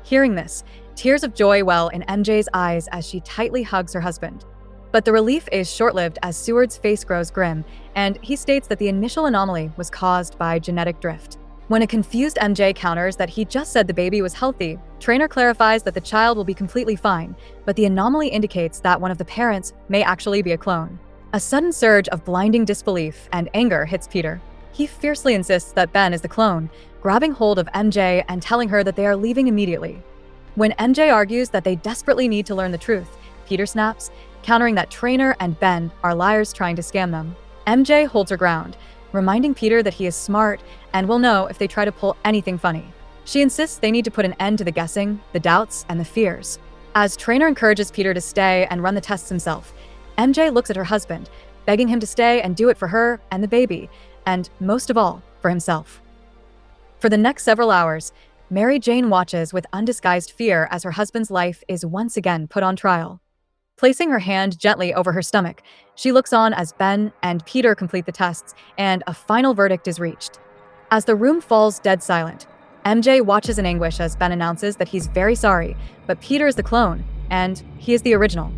Hearing this, tears of joy well in MJ's eyes as she tightly hugs her husband. But the relief is short-lived as Seward's face grows grim, and he states that the initial anomaly was caused by genetic drift. When a confused MJ counters that he just said the baby was healthy, Traynor clarifies that the child will be completely fine, but the anomaly indicates that one of the parents may actually be a clone. A sudden surge of blinding disbelief and anger hits Peter. He fiercely insists that Ben is the clone, grabbing hold of MJ and telling her that they are leaving immediately. When MJ argues that they desperately need to learn the truth, Peter snaps, countering that Traynor and Ben are liars trying to scam them. MJ holds her ground, reminding Peter that he is smart and will know if they try to pull anything funny. She insists they need to put an end to the guessing, the doubts, and the fears. As Traynor encourages Peter to stay and run the tests himself, MJ looks at her husband, begging him to stay and do it for her and the baby, and most of all, for himself. For the next several hours, Mary Jane watches with undisguised fear as her husband's life is once again put on trial. Placing her hand gently over her stomach, she looks on as Ben and Peter complete the tests, and a final verdict is reached. As the room falls dead silent, MJ watches in anguish as Ben announces that he's very sorry, but Peter is the clone, and he is the original.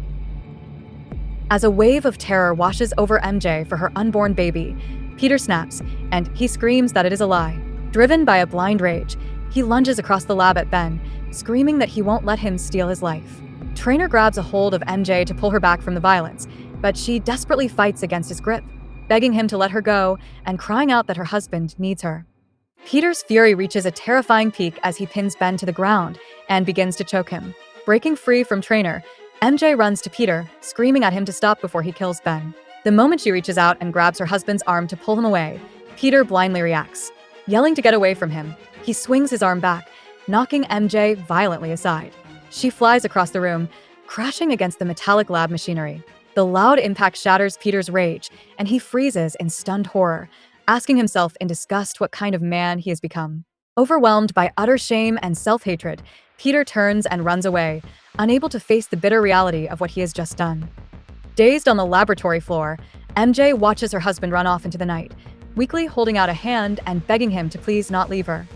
As a wave of terror washes over MJ for her unborn baby, Peter snaps, and he screams that it is a lie. Driven by a blind rage, he lunges across the lab at Ben, screaming that he won't let him steal his life. Traynor grabs a hold of MJ to pull her back from the violence, but she desperately fights against his grip, begging him to let her go and crying out that her husband needs her. Peter's fury reaches a terrifying peak as he pins Ben to the ground and begins to choke him. Breaking free from Traynor, MJ runs to Peter, screaming at him to stop before he kills Ben. The moment she reaches out and grabs her husband's arm to pull him away, Peter blindly reacts. Yelling to get away from him, he swings his arm back, knocking MJ violently aside. She flies across the room, crashing against the metallic lab machinery. The loud impact shatters Peter's rage, and he freezes in stunned horror, asking himself in disgust what kind of man he has become. Overwhelmed by utter shame and self-hatred, Peter turns and runs away, unable to face the bitter reality of what he has just done. Dazed on the laboratory floor, MJ watches her husband run off into the night, weakly holding out a hand and begging him to please not leave her.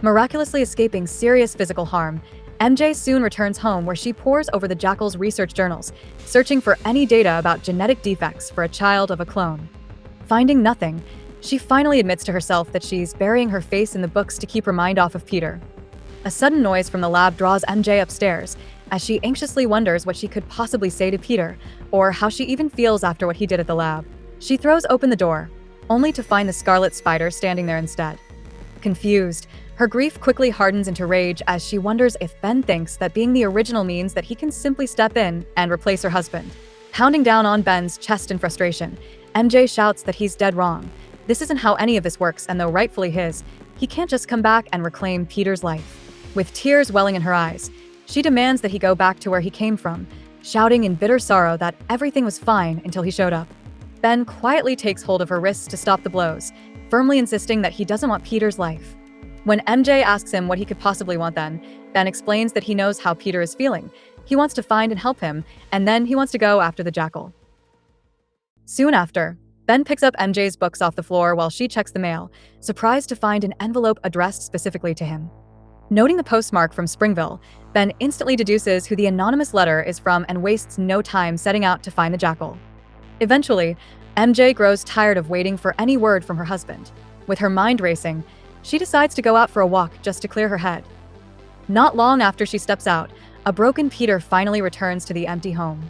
Miraculously escaping serious physical harm, MJ soon returns home where she pores over the Jackal's research journals, searching for any data about genetic defects for a child of a clone. Finding nothing, she finally admits to herself that she's burying her face in the books to keep her mind off of Peter. A sudden noise from the lab draws MJ upstairs, as she anxiously wonders what she could possibly say to Peter, or how she even feels after what he did at the lab. She throws open the door, only to find the Scarlet Spider standing there instead. Confused, her grief quickly hardens into rage as she wonders if Ben thinks that being the original means that he can simply step in and replace her husband. Pounding down on Ben's chest in frustration, MJ shouts that he's dead wrong. This isn't how any of this works, and though rightfully his, he can't just come back and reclaim Peter's life. With tears welling in her eyes, she demands that he go back to where he came from, shouting in bitter sorrow that everything was fine until he showed up. Ben quietly takes hold of her wrists to stop the blows, firmly insisting that he doesn't want Peter's life. When MJ asks him what he could possibly want then, Ben explains that he knows how Peter is feeling. He wants to find and help him, and then he wants to go after the Jackal. Soon after, Ben picks up MJ's books off the floor while she checks the mail, surprised to find an envelope addressed specifically to him. Noting the postmark from Springville, Ben instantly deduces who the anonymous letter is from and wastes no time setting out to find the Jackal. Eventually, MJ grows tired of waiting for any word from her husband. With her mind racing, she decides to go out for a walk just to clear her head. Not long after she steps out, a broken Peter finally returns to the empty home.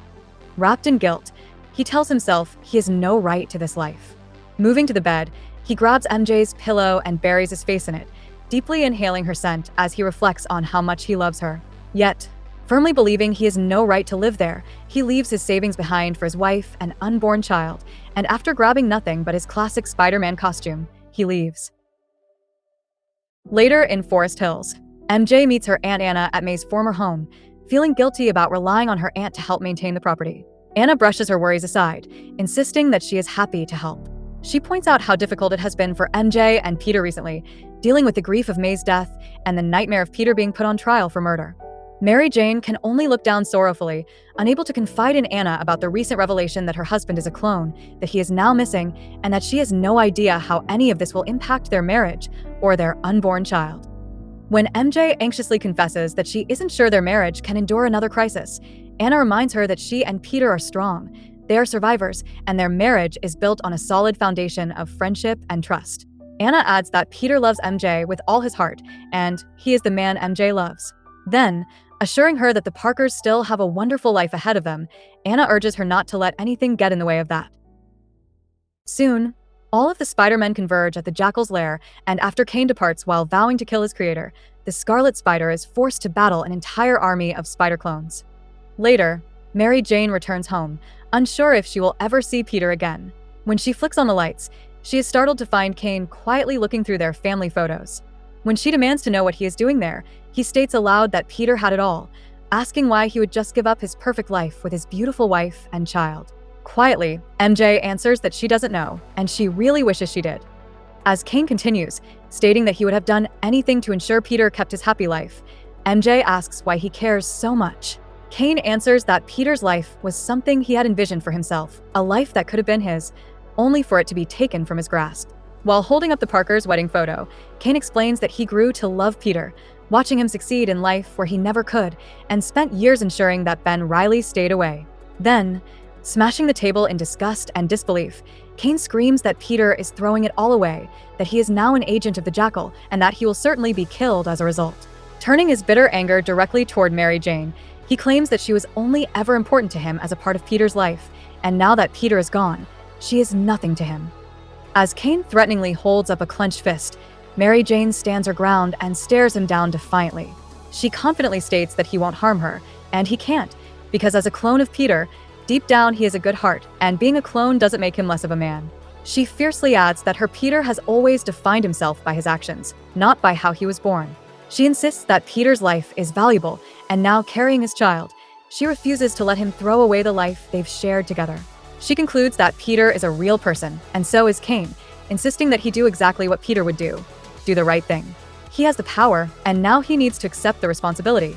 Wrapped in guilt, he tells himself he has no right to this life. Moving to the bed, he grabs MJ's pillow and buries his face in it, deeply inhaling her scent as he reflects on how much he loves her. Yet, firmly believing he has no right to live there, he leaves his savings behind for his wife and unborn child, and after grabbing nothing but his classic Spider-Man costume, he leaves. Later in Forest Hills, MJ meets her Aunt Anna at May's former home, feeling guilty about relying on her aunt to help maintain the property. Anna brushes her worries aside, insisting that she is happy to help. She points out how difficult it has been for MJ and Peter recently, dealing with the grief of May's death and the nightmare of Peter being put on trial for murder. Mary Jane can only look down sorrowfully, unable to confide in Anna about the recent revelation that her husband is a clone, that he is now missing, and that she has no idea how any of this will impact their marriage or their unborn child. When MJ anxiously confesses that she isn't sure their marriage can endure another crisis, Anna reminds her that she and Peter are strong. They are survivors, and their marriage is built on a solid foundation of friendship and trust. Anna adds that Peter loves MJ with all his heart, and he is the man MJ loves. Then, assuring her that the Parkers still have a wonderful life ahead of them, Anna urges her not to let anything get in the way of that. Soon, all of the Spider-Men converge at the Jackal's lair, and after Kaine departs while vowing to kill his creator, the Scarlet Spider is forced to battle an entire army of spider clones. Later, Mary Jane returns home, unsure if she will ever see Peter again. When she flicks on the lights, she is startled to find Kaine quietly looking through their family photos. When she demands to know what he is doing there, he states aloud that Peter had it all, asking why he would just give up his perfect life with his beautiful wife and child. Quietly, MJ answers that she doesn't know, and she really wishes she did. As Kaine continues, stating that he would have done anything to ensure Peter kept his happy life, MJ asks why he cares so much. Kaine answers that Peter's life was something he had envisioned for himself, a life that could have been his, only for it to be taken from his grasp. While holding up the Parkers' wedding photo, Kaine explains that he grew to love Peter, watching him succeed in life where he never could, and spent years ensuring that Ben Reilly stayed away. Then, smashing the table in disgust and disbelief, Kaine screams that Peter is throwing it all away, that he is now an agent of the Jackal, and that he will certainly be killed as a result. Turning his bitter anger directly toward Mary Jane, he claims that she was only ever important to him as a part of Peter's life, and now that Peter is gone, she is nothing to him. As Kaine threateningly holds up a clenched fist, Mary Jane stands her ground and stares him down defiantly. She confidently states that he won't harm her, and he can't, because as a clone of Peter, deep down he has a good heart, and being a clone doesn't make him less of a man. She fiercely adds that her Peter has always defined himself by his actions, not by how he was born. She insists that Peter's life is valuable, and now carrying his child, she refuses to let him throw away the life they've shared together. She concludes that Peter is a real person, and so is Kaine, insisting that he do exactly what Peter would do the right thing. He has the power, and now he needs to accept the responsibility.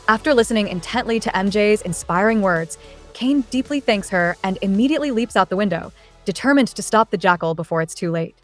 After listening intently to MJ's inspiring words, Kaine deeply thanks her and immediately leaps out the window, determined to stop the Jackal before it's too late.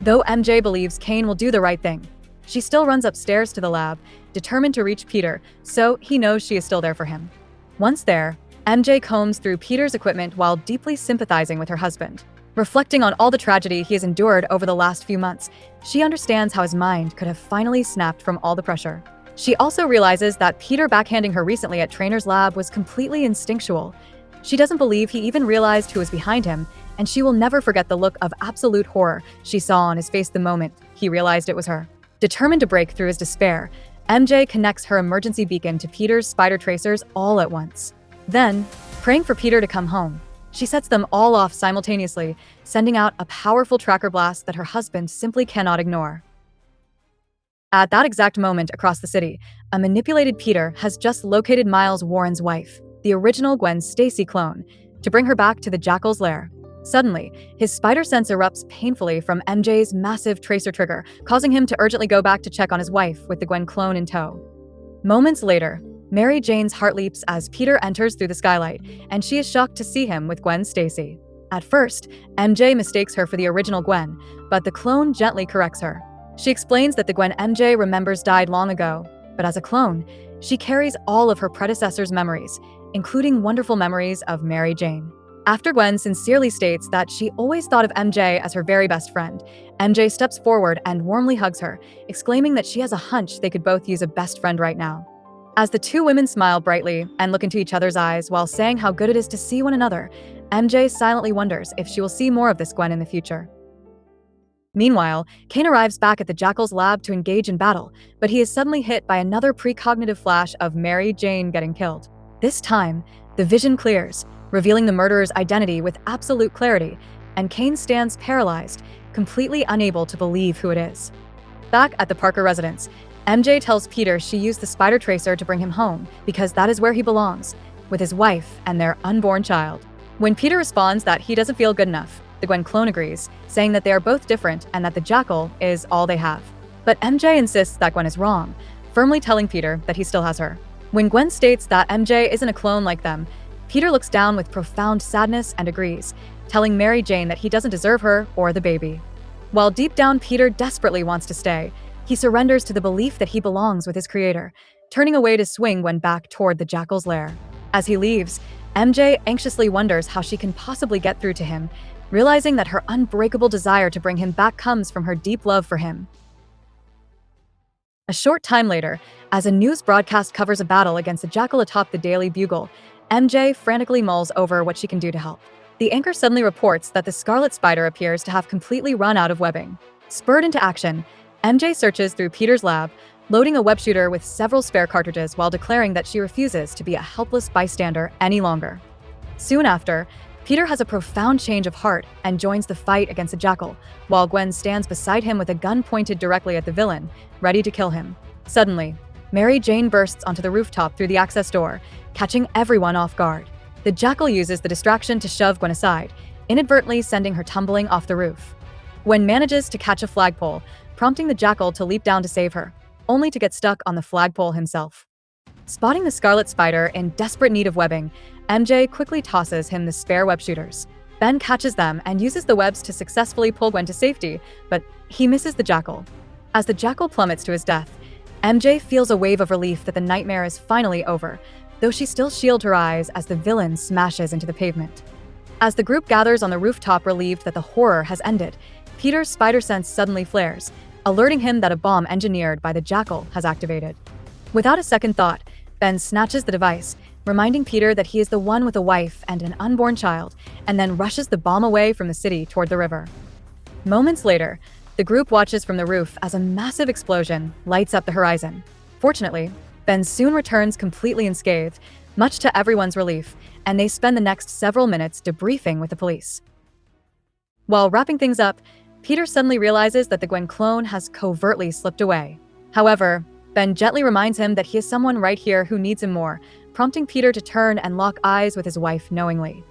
Though MJ believes Kaine will do the right thing, she still runs upstairs to the lab, determined to reach Peter, so he knows she is still there for him. Once there, MJ combs through Peter's equipment while deeply sympathizing with her husband. Reflecting on all the tragedy he has endured over the last few months, she understands how his mind could have finally snapped from all the pressure. She also realizes that Peter backhanding her recently at Trainer's lab was completely instinctual. She doesn't believe he even realized who was behind him, and she will never forget the look of absolute horror she saw on his face the moment he realized it was her. Determined to break through his despair, MJ connects her emergency beacon to Peter's spider tracers all at once. Then, praying for Peter to come home, she sets them all off simultaneously, sending out a powerful tracker blast that her husband simply cannot ignore. At that exact moment across the city, a manipulated Peter has just located Miles Warren's wife, the original Gwen Stacy clone, to bring her back to the Jackal's lair. Suddenly, his spider sense erupts painfully from MJ's massive tracer trigger, causing him to urgently go back to check on his wife with the Gwen clone in tow. Moments later, Mary Jane's heart leaps as Peter enters through the skylight, and she is shocked to see him with Gwen Stacy. At first, MJ mistakes her for the original Gwen, but the clone gently corrects her. She explains that the Gwen MJ remembers died long ago, but as a clone, she carries all of her predecessor's memories, including wonderful memories of Mary Jane. After Gwen sincerely states that she always thought of MJ as her very best friend, MJ steps forward and warmly hugs her, exclaiming that she has a hunch they could both use a best friend right now. As the two women smile brightly and look into each other's eyes while saying how good it is to see one another, MJ silently wonders if she will see more of this Gwen in the future. Meanwhile, Kaine arrives back at the Jackal's lab to engage in battle, but he is suddenly hit by another precognitive flash of Mary Jane getting killed. This time, the vision clears, revealing the murderer's identity with absolute clarity, and Kaine stands paralyzed, completely unable to believe who it is. Back at the Parker residence, MJ tells Peter she used the spider tracer to bring him home because that is where he belongs, with his wife and their unborn child. When Peter responds that he doesn't feel good enough, the Gwen clone agrees, saying that they are both different and that the Jackal is all they have. But MJ insists that Gwen is wrong, firmly telling Peter that he still has her. When Gwen states that MJ isn't a clone like them, Peter looks down with profound sadness and agrees, telling Mary Jane that he doesn't deserve her or the baby. While deep down Peter desperately wants to stay, he surrenders to the belief that he belongs with his creator, turning away to swing Gwen back toward the Jackal's lair. As he leaves, MJ anxiously wonders how she can possibly get through to him, realizing that her unbreakable desire to bring him back comes from her deep love for him. A short time later, as a news broadcast covers a battle against the Jackal atop the Daily Bugle, MJ frantically mulls over what she can do to help. The anchor suddenly reports that the Scarlet Spider appears to have completely run out of webbing. Spurred into action, MJ searches through Peter's lab, loading a web shooter with several spare cartridges while declaring that she refuses to be a helpless bystander any longer. Soon after, Peter has a profound change of heart and joins the fight against the Jackal, while Gwen stands beside him with a gun pointed directly at the villain, ready to kill him. Suddenly, Mary Jane bursts onto the rooftop through the access door, catching everyone off guard. The Jackal uses the distraction to shove Gwen aside, inadvertently sending her tumbling off the roof. Gwen manages to catch a flagpole, prompting the Jackal to leap down to save her, only to get stuck on the flagpole himself. Spotting the Scarlet Spider in desperate need of webbing, MJ quickly tosses him the spare web shooters. Ben catches them and uses the webs to successfully pull Gwen to safety, but he misses the Jackal. As the Jackal plummets to his death, MJ feels a wave of relief that the nightmare is finally over, though she still shields her eyes as the villain smashes into the pavement. As the group gathers on the rooftop relieved that the horror has ended, Peter's spider sense suddenly flares, alerting him that a bomb engineered by the Jackal has activated. Without a second thought, Ben snatches the device, reminding Peter that he is the one with a wife and an unborn child, and then rushes the bomb away from the city toward the river. Moments later, the group watches from the roof as a massive explosion lights up the horizon. Fortunately, Ben soon returns completely unscathed, much to everyone's relief, and they spend the next several minutes debriefing with the police. While wrapping things up, Peter suddenly realizes that the Gwen clone has covertly slipped away. However, Ben gently reminds him that he is someone right here who needs him more, prompting Peter to turn and lock eyes with his wife knowingly.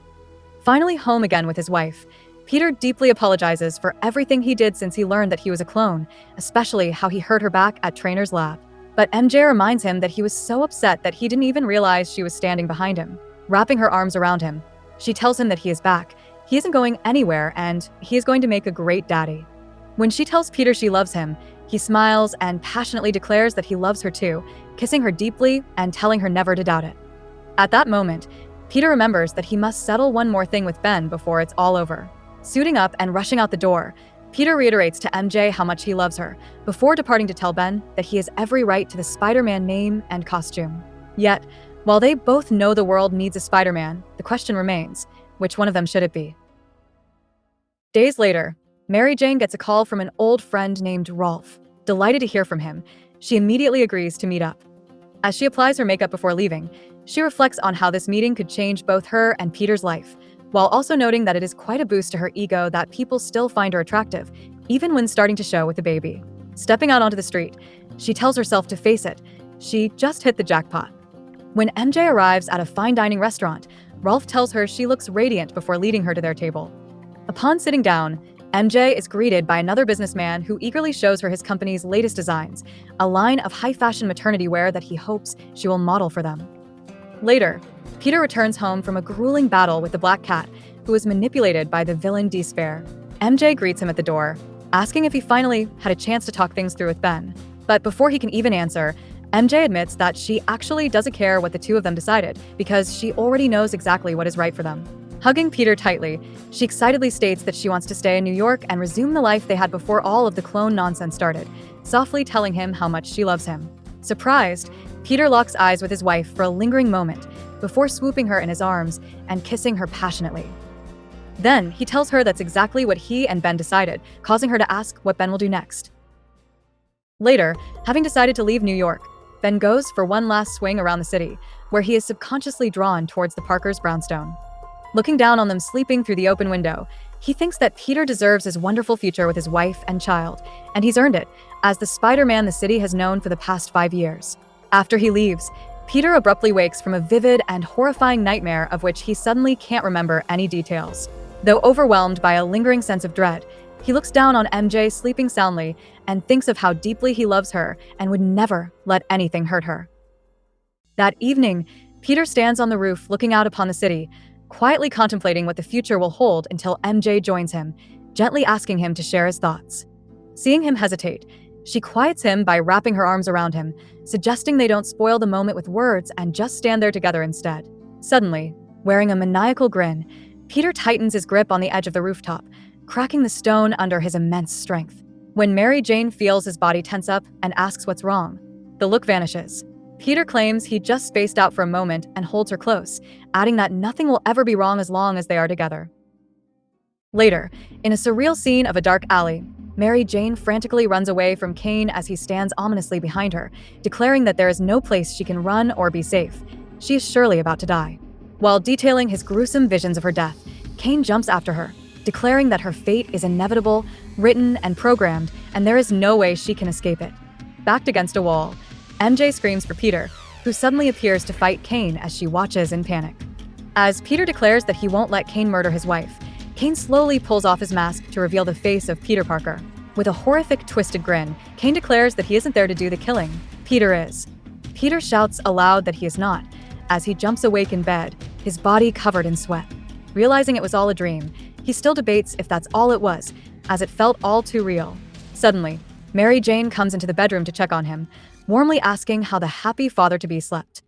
Finally home again with his wife, Peter deeply apologizes for everything he did since he learned that he was a clone, especially how he hurt her back at Trainer's lab. But MJ reminds him that he was so upset that he didn't even realize she was standing behind him, wrapping her arms around him. She tells him that he is back, he isn't going anywhere, and he is going to make a great daddy. When she tells Peter she loves him, he smiles and passionately declares that he loves her too, kissing her deeply and telling her never to doubt it. At that moment, Peter remembers that he must settle one more thing with Ben before it's all over. Suiting up and rushing out the door, Peter reiterates to MJ how much he loves her, before departing to tell Ben that he has every right to the Spider-Man name and costume. Yet, while they both know the world needs a Spider-Man, the question remains, which one of them should it be? Days later, Mary Jane gets a call from an old friend named Rolf. Delighted to hear from him, she immediately agrees to meet up. As she applies her makeup before leaving, she reflects on how this meeting could change both her and Peter's life, while also noting that it is quite a boost to her ego that people still find her attractive, even when starting to show with a baby. Stepping out onto the street, she tells herself to face it. She just hit the jackpot. When MJ arrives at a fine dining restaurant, Rolf tells her she looks radiant before leading her to their table. Upon sitting down, MJ is greeted by another businessman who eagerly shows her his company's latest designs, a line of high-fashion maternity wear that he hopes she will model for them. Later, Peter returns home from a grueling battle with the Black Cat, who is manipulated by the villain Despair. MJ greets him at the door, asking if he finally had a chance to talk things through with Ben. But before he can even answer, MJ admits that she actually doesn't care what the two of them decided, because she already knows exactly what is right for them. Hugging Peter tightly, she excitedly states that she wants to stay in New York and resume the life they had before all of the clone nonsense started, softly telling him how much she loves him. Surprised, Peter locks eyes with his wife for a lingering moment before swooping her in his arms and kissing her passionately. Then, he tells her that's exactly what he and Ben decided, causing her to ask what Ben will do next. Later, having decided to leave New York, Ben goes for one last swing around the city, where he is subconsciously drawn towards the Parkers' brownstone. Looking down on them sleeping through the open window, he thinks that Peter deserves his wonderful future with his wife and child, and he's earned it, as the Spider-Man the city has known for the past 5 years. After he leaves, Peter abruptly wakes from a vivid and horrifying nightmare of which he suddenly can't remember any details. Though overwhelmed by a lingering sense of dread, he looks down on MJ sleeping soundly and thinks of how deeply he loves her and would never let anything hurt her. That evening, Peter stands on the roof looking out upon the city, quietly contemplating what the future will hold until MJ joins him, gently asking him to share his thoughts. Seeing him hesitate, she quiets him by wrapping her arms around him, suggesting they don't spoil the moment with words and just stand there together instead. Suddenly, wearing a maniacal grin, Peter tightens his grip on the edge of the rooftop, cracking the stone under his immense strength. When Mary Jane feels his body tense up and asks what's wrong, the look vanishes. Peter claims he just spaced out for a moment and holds her close, adding that nothing will ever be wrong as long as they are together. Later, in a surreal scene of a dark alley, Mary Jane frantically runs away from Kaine as he stands ominously behind her, declaring that there is no place she can run or be safe. She is surely about to die. While detailing his gruesome visions of her death, Kaine jumps after her, declaring that her fate is inevitable, written and programmed, and there is no way she can escape it. Backed against a wall, MJ screams for Peter, who suddenly appears to fight Kaine as she watches in panic. As Peter declares that he won't let Kaine murder his wife, Kaine slowly pulls off his mask to reveal the face of Peter Parker. With a horrific, twisted grin, Kaine declares that he isn't there to do the killing. Peter is. Peter shouts aloud that he is not, as he jumps awake in bed, his body covered in sweat. Realizing it was all a dream, he still debates if that's all it was, as it felt all too real. Suddenly, Mary Jane comes into the bedroom to check on him, warmly asking how the happy father-to-be slept.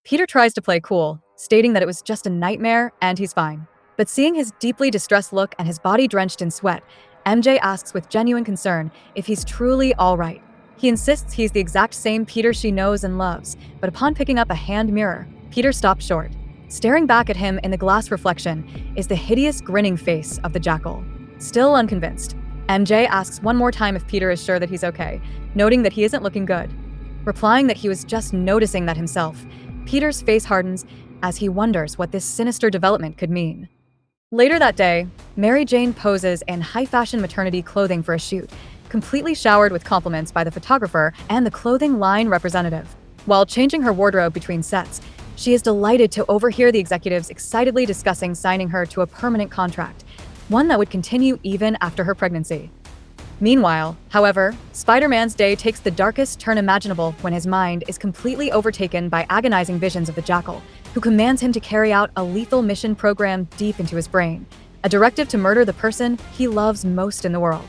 Peter tries to play cool, stating that it was just a nightmare and he's fine. But seeing his deeply distressed look and his body drenched in sweat, MJ asks with genuine concern if he's truly all right. He insists he's the exact same Peter she knows and loves, but upon picking up a hand mirror, Peter stops short. Staring back at him in the glass reflection is the hideous grinning face of the Jackal. Still unconvinced, MJ asks one more time if Peter is sure that he's okay, noting that he isn't looking good. Replying that he was just noticing that himself, Peter's face hardens as he wonders what this sinister development could mean. Later that day, Mary Jane poses in high-fashion maternity clothing for a shoot, completely showered with compliments by the photographer and the clothing line representative. While changing her wardrobe between sets, she is delighted to overhear the executives excitedly discussing signing her to a permanent contract, one that would continue even after her pregnancy. Meanwhile, however, Spider-Man's day takes the darkest turn imaginable when his mind is completely overtaken by agonizing visions of the Jackal, who commands him to carry out a lethal mission programmed deep into his brain, a directive to murder the person he loves most in the world.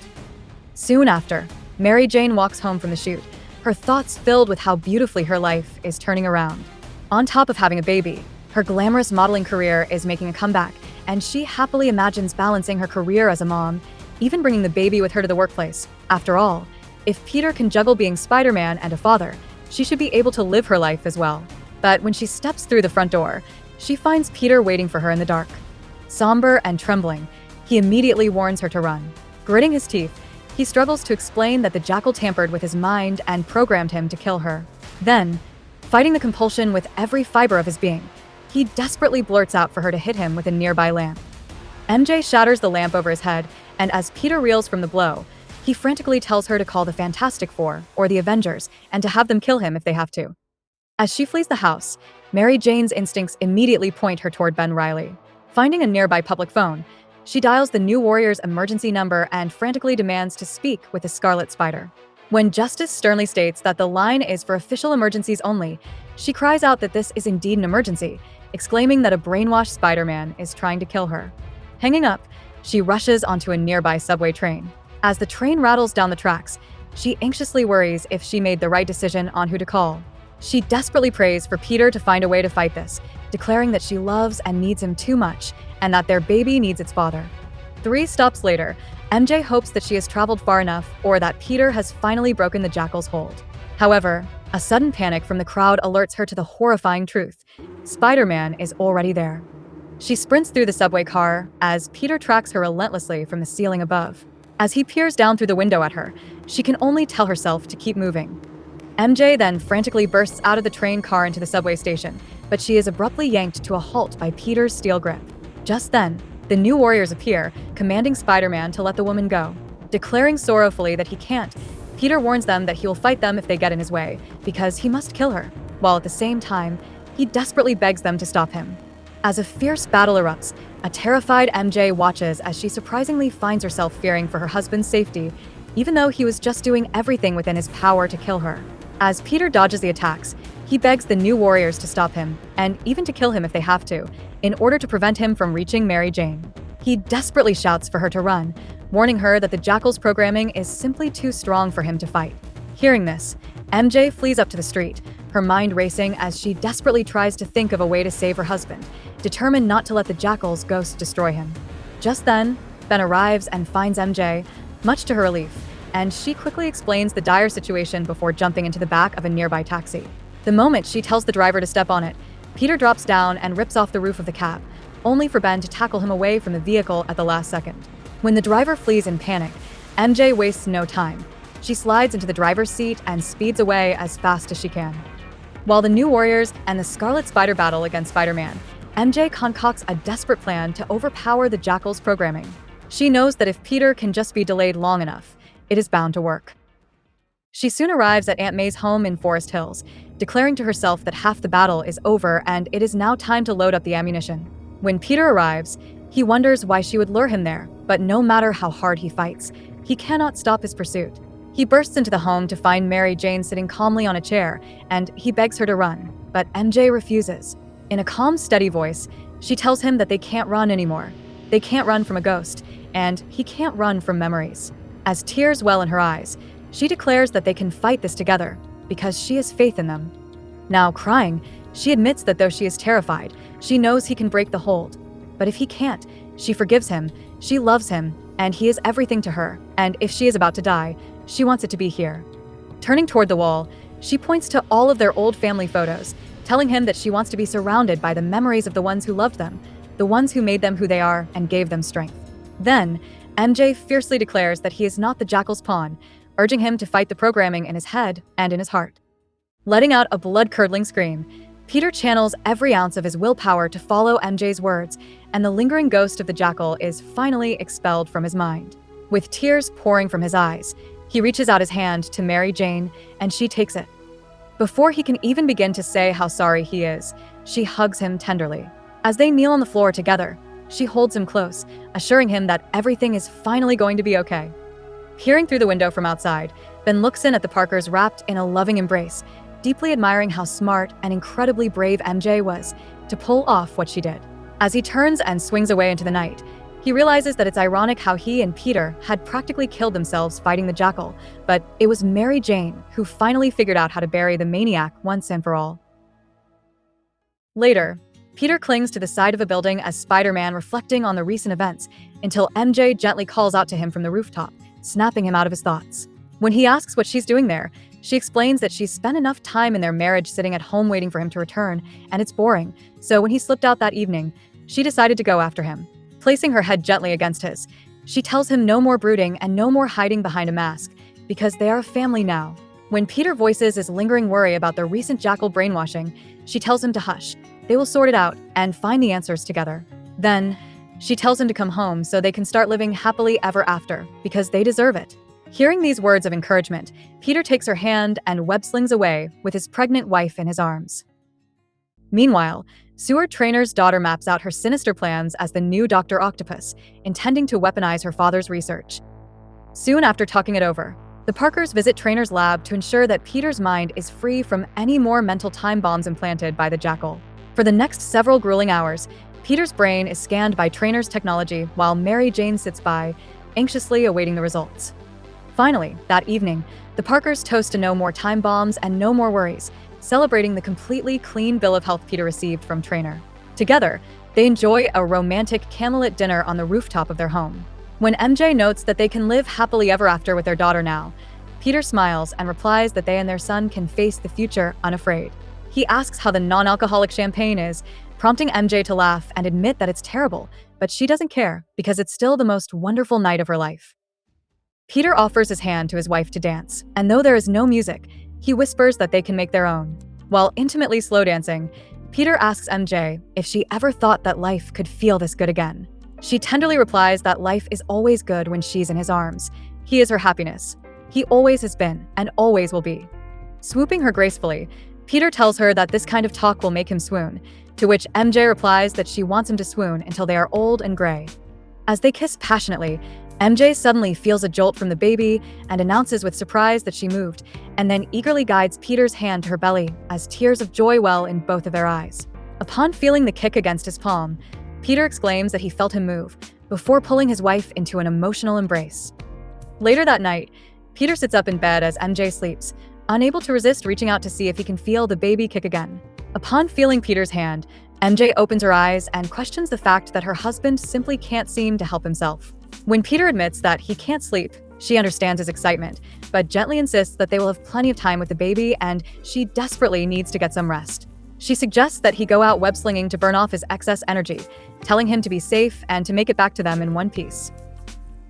Soon after, Mary Jane walks home from the shoot, her thoughts filled with how beautifully her life is turning around. On top of having a baby, her glamorous modeling career is making a comeback, and she happily imagines balancing her career as a mom, even bringing the baby with her to the workplace. After all, if Peter can juggle being Spider-Man and a father, she should be able to live her life as well. But when she steps through the front door, she finds Peter waiting for her in the dark. Somber and trembling, he immediately warns her to run. Gritting his teeth, he struggles to explain that the Jackal tampered with his mind and programmed him to kill her. Then, fighting the compulsion with every fiber of his being, he desperately blurts out for her to hit him with a nearby lamp. MJ shatters the lamp over his head, and as Peter reels from the blow, he frantically tells her to call the Fantastic Four or the Avengers and to have them kill him if they have to. As she flees the house, Mary Jane's instincts immediately point her toward Ben Reilly. Finding a nearby public phone, she dials the New Warrior's emergency number and frantically demands to speak with the Scarlet Spider. When Justice sternly states that the line is for official emergencies only, she cries out that this is indeed an emergency, exclaiming that a brainwashed Spider-Man is trying to kill her. Hanging up, she rushes onto a nearby subway train. As the train rattles down the tracks, she anxiously worries if she made the right decision on who to call. She desperately prays for Peter to find a way to fight this, declaring that she loves and needs him too much, and that their baby needs its father. 3 stops later, MJ hopes that she has traveled far enough or that Peter has finally broken the Jackal's hold. However, A sudden panic from the crowd alerts her to the horrifying truth. Spider-Man is already there. She sprints through the subway car as Peter tracks her relentlessly from the ceiling above. As he peers down through the window at her, she can only tell herself to keep moving. MJ then frantically bursts out of the train car into the subway station, but she is abruptly yanked to a halt by Peter's steel grip. Just then, the New Warriors appear, commanding Spider-Man to let the woman go. Declaring sorrowfully that he can't, Peter warns them that he will fight them if they get in his way, because he must kill her, while at the same time, he desperately begs them to stop him. As a fierce battle erupts, a terrified MJ watches as she surprisingly finds herself fearing for her husband's safety, even though he was just doing everything within his power to kill her. As Peter dodges the attacks, he begs the New Warriors to stop him, and even to kill him if they have to, in order to prevent him from reaching Mary Jane. He desperately shouts for her to run, warning her that the Jackal's programming is simply too strong for him to fight. Hearing this, MJ flees up to the street, her mind racing as she desperately tries to think of a way to save her husband, determined not to let the Jackal's ghost destroy him. Just then, Ben arrives and finds MJ, much to her relief, and she quickly explains the dire situation before jumping into the back of a nearby taxi. The moment she tells the driver to step on it, Peter drops down and rips off the roof of the cab, only for Ben to tackle him away from the vehicle at the last second. When the driver flees in panic, MJ wastes no time. She slides into the driver's seat and speeds away as fast as she can. While the New Warriors and the Scarlet Spider battle against Spider-Man, MJ concocts a desperate plan to overpower the Jackal's programming. She knows that if Peter can just be delayed long enough, it is bound to work. She soon arrives at Aunt May's home in Forest Hills, declaring to herself that half the battle is over and it is now time to load up the ammunition. When Peter arrives, he wonders why she would lure him there, but no matter how hard he fights, he cannot stop his pursuit. He bursts into the home to find Mary Jane sitting calmly on a chair, and he begs her to run, but MJ refuses. In a calm, steady voice, she tells him that they can't run anymore. They can't run from a ghost, and he can't run from memories. As tears well in her eyes, she declares that they can fight this together, because she has faith in them. Now crying, she admits that though she is terrified, she knows he can break the hold. But if he can't, she forgives him, she loves him, and he is everything to her, and if she is about to die, she wants it to be here. Turning toward the wall, she points to all of their old family photos, telling him that she wants to be surrounded by the memories of the ones who loved them, the ones who made them who they are and gave them strength. Then, MJ fiercely declares that he is not the Jackal's pawn, urging him to fight the programming in his head and in his heart. Letting out a blood-curdling scream, Peter channels every ounce of his willpower to follow MJ's words, and the lingering ghost of the Jackal is finally expelled from his mind. With tears pouring from his eyes, he reaches out his hand to Mary Jane, and she takes it. Before he can even begin to say how sorry he is, she hugs him tenderly. As they kneel on the floor together, she holds him close, assuring him that everything is finally going to be okay. Peering through the window from outside, Ben looks in at the Parkers wrapped in a loving embrace, deeply admiring how smart and incredibly brave MJ was to pull off what she did. As he turns and swings away into the night, he realizes that it's ironic how he and Peter had practically killed themselves fighting the Jackal, but it was Mary Jane who finally figured out how to bury the maniac once and for all. Later, Peter clings to the side of a building as Spider-Man reflecting on the recent events until MJ gently calls out to him from the rooftop, snapping him out of his thoughts. When he asks what she's doing there, she explains that she's spent enough time in their marriage sitting at home waiting for him to return, and it's boring, so when he slipped out that evening, she decided to go after him. Placing her head gently against his, she tells him no more brooding and no more hiding behind a mask, because they are a family now. When Peter voices his lingering worry about the recent Jackal brainwashing, she tells him to hush. They will sort it out and find the answers together. Then, she tells him to come home so they can start living happily ever after, because they deserve it. Hearing these words of encouragement, Peter takes her hand and web-slings away with his pregnant wife in his arms. Meanwhile, Seward Trainor's daughter maps out her sinister plans as the new Dr. Octopus, intending to weaponize her father's research. Soon after talking it over, the Parkers visit Trainor's lab to ensure that Peter's mind is free from any more mental time bombs implanted by the Jackal. For the next several grueling hours, Peter's brain is scanned by Trainor's technology while Mary Jane sits by, anxiously awaiting the results. Finally, that evening, the Parkers toast to no more time bombs and no more worries, celebrating the completely clean bill of health Peter received from Trainor. Together, they enjoy a romantic candlelit dinner on the rooftop of their home. When MJ notes that they can live happily ever after with their daughter now, Peter smiles and replies that they and their son can face the future unafraid. He asks how the non-alcoholic champagne is, prompting MJ to laugh and admit that it's terrible, but she doesn't care because it's still the most wonderful night of her life. Peter offers his hand to his wife to dance, and though there is no music, he whispers that they can make their own. While intimately slow dancing, Peter asks MJ if she ever thought that life could feel this good again. She tenderly replies that life is always good when she's in his arms. He is her happiness. He always has been and always will be. Swooping her gracefully, Peter tells her that this kind of talk will make him swoon, to which MJ replies that she wants him to swoon until they are old and gray. As they kiss passionately, MJ suddenly feels a jolt from the baby and announces with surprise that she moved, and then eagerly guides Peter's hand to her belly as tears of joy well in both of their eyes. Upon feeling the kick against his palm, Peter exclaims that he felt him move, before pulling his wife into an emotional embrace. Later that night, Peter sits up in bed as MJ sleeps, unable to resist reaching out to see if he can feel the baby kick again. Upon feeling Peter's hand, MJ opens her eyes and questions the fact that her husband simply can't seem to help himself. When Peter admits that he can't sleep, she understands his excitement, but gently insists that they will have plenty of time with the baby and she desperately needs to get some rest. She suggests that he go out web-slinging to burn off his excess energy, telling him to be safe and to make it back to them in one piece.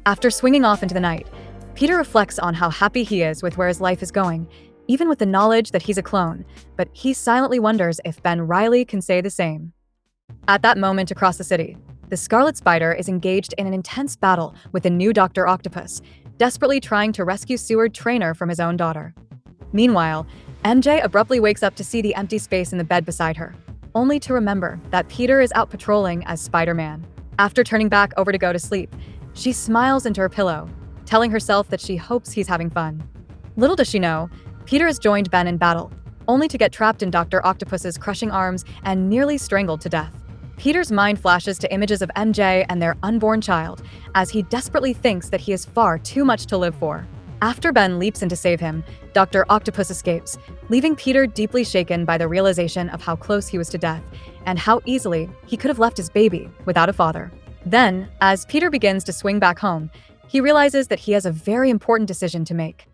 After swinging off into the night, Peter reflects on how happy he is with where his life is going, even with the knowledge that he's a clone, but he silently wonders if Ben Reilly can say the same. At that moment across the city, the Scarlet Spider is engaged in an intense battle with the new Dr. Octopus, desperately trying to rescue Seward Trainer from his own daughter. Meanwhile, MJ abruptly wakes up to see the empty space in the bed beside her, only to remember that Peter is out patrolling as Spider-Man. After turning back over to go to sleep, she smiles into her pillow, telling herself that she hopes he's having fun. Little does she know, Peter has joined Ben in battle, only to get trapped in Dr. Octopus's crushing arms and nearly strangled to death. Peter's mind flashes to images of MJ and their unborn child, as he desperately thinks that he has far too much to live for. After Ben leaps in to save him, Dr. Octopus escapes, leaving Peter deeply shaken by the realization of how close he was to death, and how easily he could have left his baby without a father. Then, as Peter begins to swing back home, he realizes that he has a very important decision to make.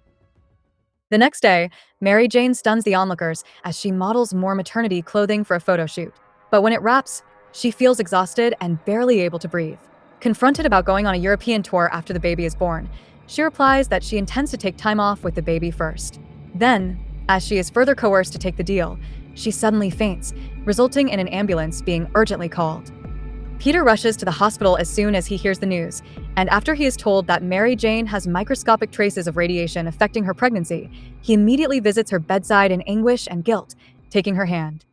The next day, Mary Jane stuns the onlookers as she models more maternity clothing for a photo shoot. But when it wraps, she feels exhausted and barely able to breathe. Confronted about going on a European tour after the baby is born, she replies that she intends to take time off with the baby first. Then, as she is further coerced to take the deal, she suddenly faints, resulting in an ambulance being urgently called. Peter rushes to the hospital as soon as he hears the news, and after he is told that Mary Jane has microscopic traces of radiation affecting her pregnancy, he immediately visits her bedside in anguish and guilt, taking her hand.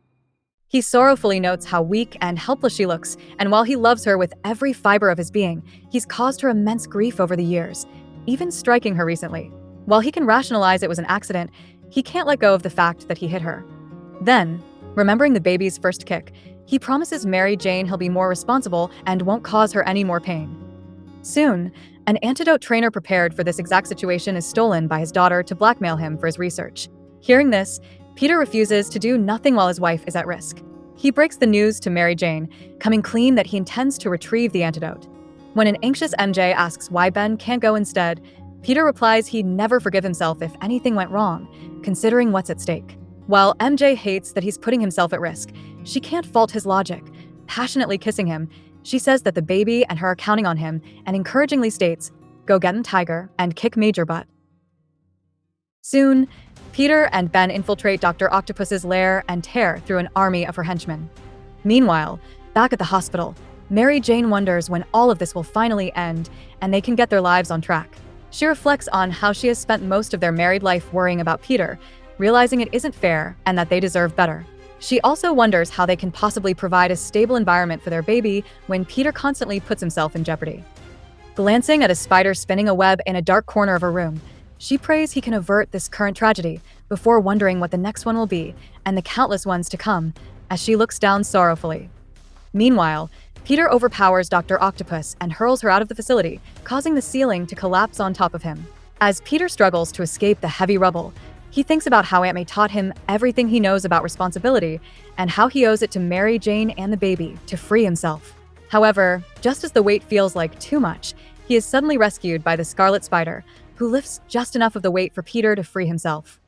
He sorrowfully notes how weak and helpless she looks, and while he loves her with every fiber of his being, he's caused her immense grief over the years, even striking her recently. While he can rationalize it was an accident, he can't let go of the fact that he hit her. Then, remembering the baby's first kick, he promises Mary Jane he'll be more responsible and won't cause her any more pain. Soon, an antidote trainer prepared for this exact situation is stolen by his daughter to blackmail him for his research. Hearing this, Peter refuses to do nothing while his wife is at risk. He breaks the news to Mary Jane, coming clean that he intends to retrieve the antidote. When an anxious MJ asks why Ben can't go instead, Peter replies he'd never forgive himself if anything went wrong, considering what's at stake. While MJ hates that he's putting himself at risk, she can't fault his logic. Passionately kissing him, she says that the baby and her are counting on him and encouragingly states, "Go get him, Tiger, and kick major butt." Soon, Peter and Ben infiltrate Dr. Octopus's lair and tear through an army of her henchmen. Meanwhile, back at the hospital, Mary Jane wonders when all of this will finally end and they can get their lives on track. She reflects on how she has spent most of their married life worrying about Peter, realizing it isn't fair and that they deserve better. She also wonders how they can possibly provide a stable environment for their baby when Peter constantly puts himself in jeopardy. Glancing at a spider spinning a web in a dark corner of her room, she prays he can avert this current tragedy before wondering what the next one will be and the countless ones to come as she looks down sorrowfully. Meanwhile, Peter overpowers Dr. Octopus and hurls her out of the facility, causing the ceiling to collapse on top of him. As Peter struggles to escape the heavy rubble, he thinks about how Aunt May taught him everything he knows about responsibility and how he owes it to Mary Jane and the baby to free himself. However, just as the weight feels like too much, he is suddenly rescued by the Scarlet Spider, who lifts just enough of the weight for Peter to free himself.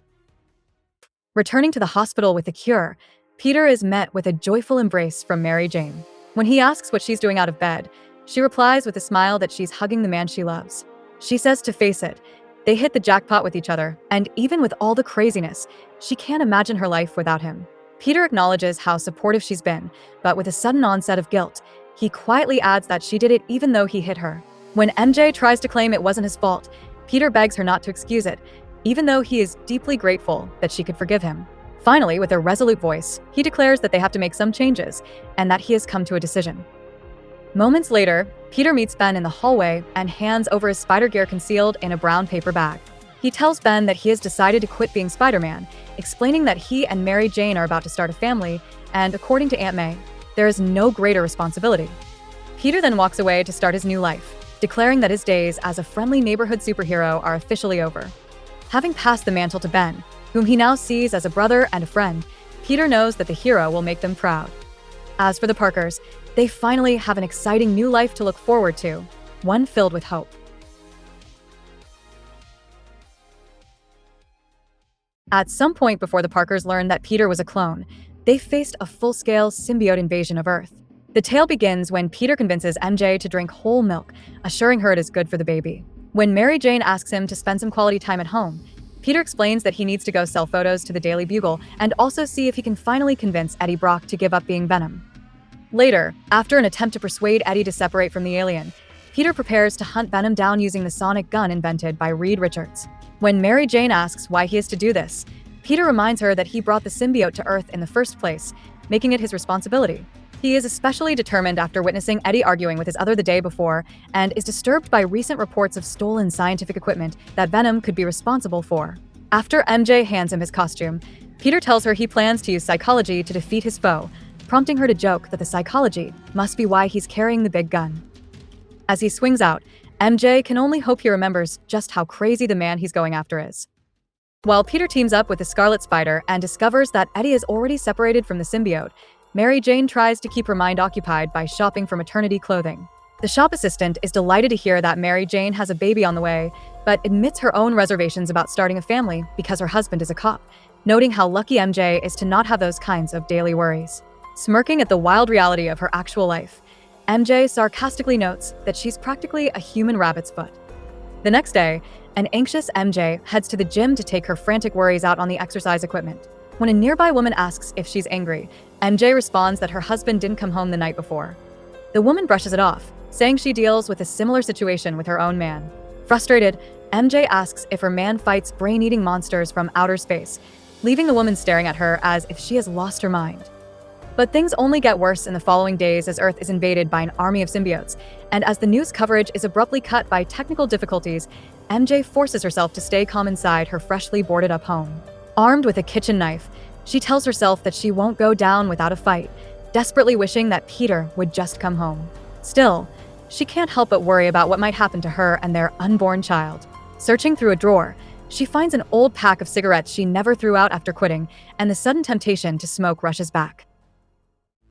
Returning to the hospital with the cure, Peter is met with a joyful embrace from Mary Jane. When he asks what she's doing out of bed, she replies with a smile that she's hugging the man she loves. She says to face it, they hit the jackpot with each other, and even with all the craziness, she can't imagine her life without him. Peter acknowledges how supportive she's been, but with a sudden onset of guilt, he quietly adds that she did it even though he hit her. When MJ tries to claim it wasn't his fault, Peter begs her not to excuse it, even though he is deeply grateful that she could forgive him. Finally, with a resolute voice, he declares that they have to make some changes, and that he has come to a decision. Moments later, Peter meets Ben in the hallway and hands over his spider gear concealed in a brown paper bag. He tells Ben that he has decided to quit being Spider-Man, explaining that he and Mary Jane are about to start a family, and according to Aunt May, there is no greater responsibility. Peter then walks away to start his new life, declaring that his days as a friendly neighborhood superhero are officially over. Having passed the mantle to Ben, whom he now sees as a brother and a friend, Peter knows that the hero will make them proud. As for the Parkers, they finally have an exciting new life to look forward to, one filled with hope. At some point before the Parkers learned that Peter was a clone, they faced a full-scale symbiote invasion of Earth. The tale begins when Peter convinces MJ to drink whole milk, assuring her it is good for the baby. When Mary Jane asks him to spend some quality time at home, Peter explains that he needs to go sell photos to the Daily Bugle and also see if he can finally convince Eddie Brock to give up being Venom. Later, after an attempt to persuade Eddie to separate from the alien, Peter prepares to hunt Venom down using the sonic gun invented by Reed Richards. When Mary Jane asks why he is to do this, Peter reminds her that he brought the symbiote to Earth in the first place, making it his responsibility. He is especially determined after witnessing Eddie arguing with his other the day before, and is disturbed by recent reports of stolen scientific equipment that Venom could be responsible for. After MJ hands him his costume, Peter tells her he plans to use psychology to defeat his foe, prompting her to joke that the psychology must be why he's carrying the big gun. As he swings out, MJ can only hope he remembers just how crazy the man he's going after is. While Peter teams up with the Scarlet Spider and discovers that Eddie is already separated from the symbiote, Mary Jane tries to keep her mind occupied by shopping for maternity clothing. The shop assistant is delighted to hear that Mary Jane has a baby on the way, but admits her own reservations about starting a family because her husband is a cop, noting how lucky MJ is to not have those kinds of daily worries. Smirking at the wild reality of her actual life, MJ sarcastically notes that she's practically a human rabbit's foot. The next day, an anxious MJ heads to the gym to take her frantic worries out on the exercise equipment. When a nearby woman asks if she's angry, MJ responds that her husband didn't come home the night before. The woman brushes it off, saying she deals with a similar situation with her own man. Frustrated, MJ asks if her man fights brain-eating monsters from outer space, leaving the woman staring at her as if she has lost her mind. But things only get worse in the following days as Earth is invaded by an army of symbiotes, and as the news coverage is abruptly cut by technical difficulties, MJ forces herself to stay calm inside her freshly boarded-up home. Armed with a kitchen knife, she tells herself that she won't go down without a fight, desperately wishing that Peter would just come home. Still, she can't help but worry about what might happen to her and their unborn child. Searching through a drawer, she finds an old pack of cigarettes she never threw out after quitting, and the sudden temptation to smoke rushes back.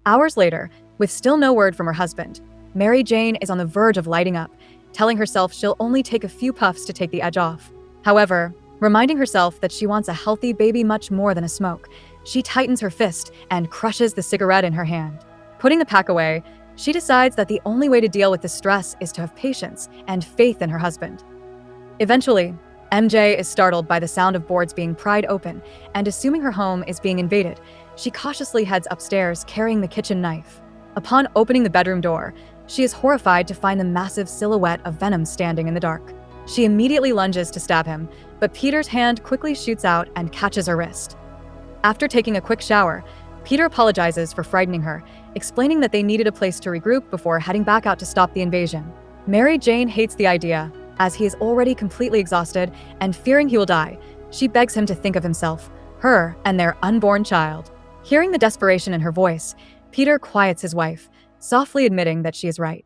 Hours later, with still no word from her husband, Mary Jane is on the verge of lighting up, telling herself she'll only take a few puffs to take the edge off. However, reminding herself that she wants a healthy baby much more than a smoke, she tightens her fist and crushes the cigarette in her hand. Putting the pack away, she decides that the only way to deal with the stress is to have patience and faith in her husband. Eventually, MJ is startled by the sound of boards being pried open, and assuming her home is being invaded, she cautiously heads upstairs carrying the kitchen knife. Upon opening the bedroom door, she is horrified to find the massive silhouette of Venom standing in the dark. She immediately lunges to stab him, but Peter's hand quickly shoots out and catches her wrist. After taking a quick shower, Peter apologizes for frightening her, explaining that they needed a place to regroup before heading back out to stop the invasion. Mary Jane hates the idea, as he is already completely exhausted and fearing he will die. She begs him to think of himself, her, and their unborn child. Hearing the desperation in her voice, Peter quiets his wife, softly admitting that she is right.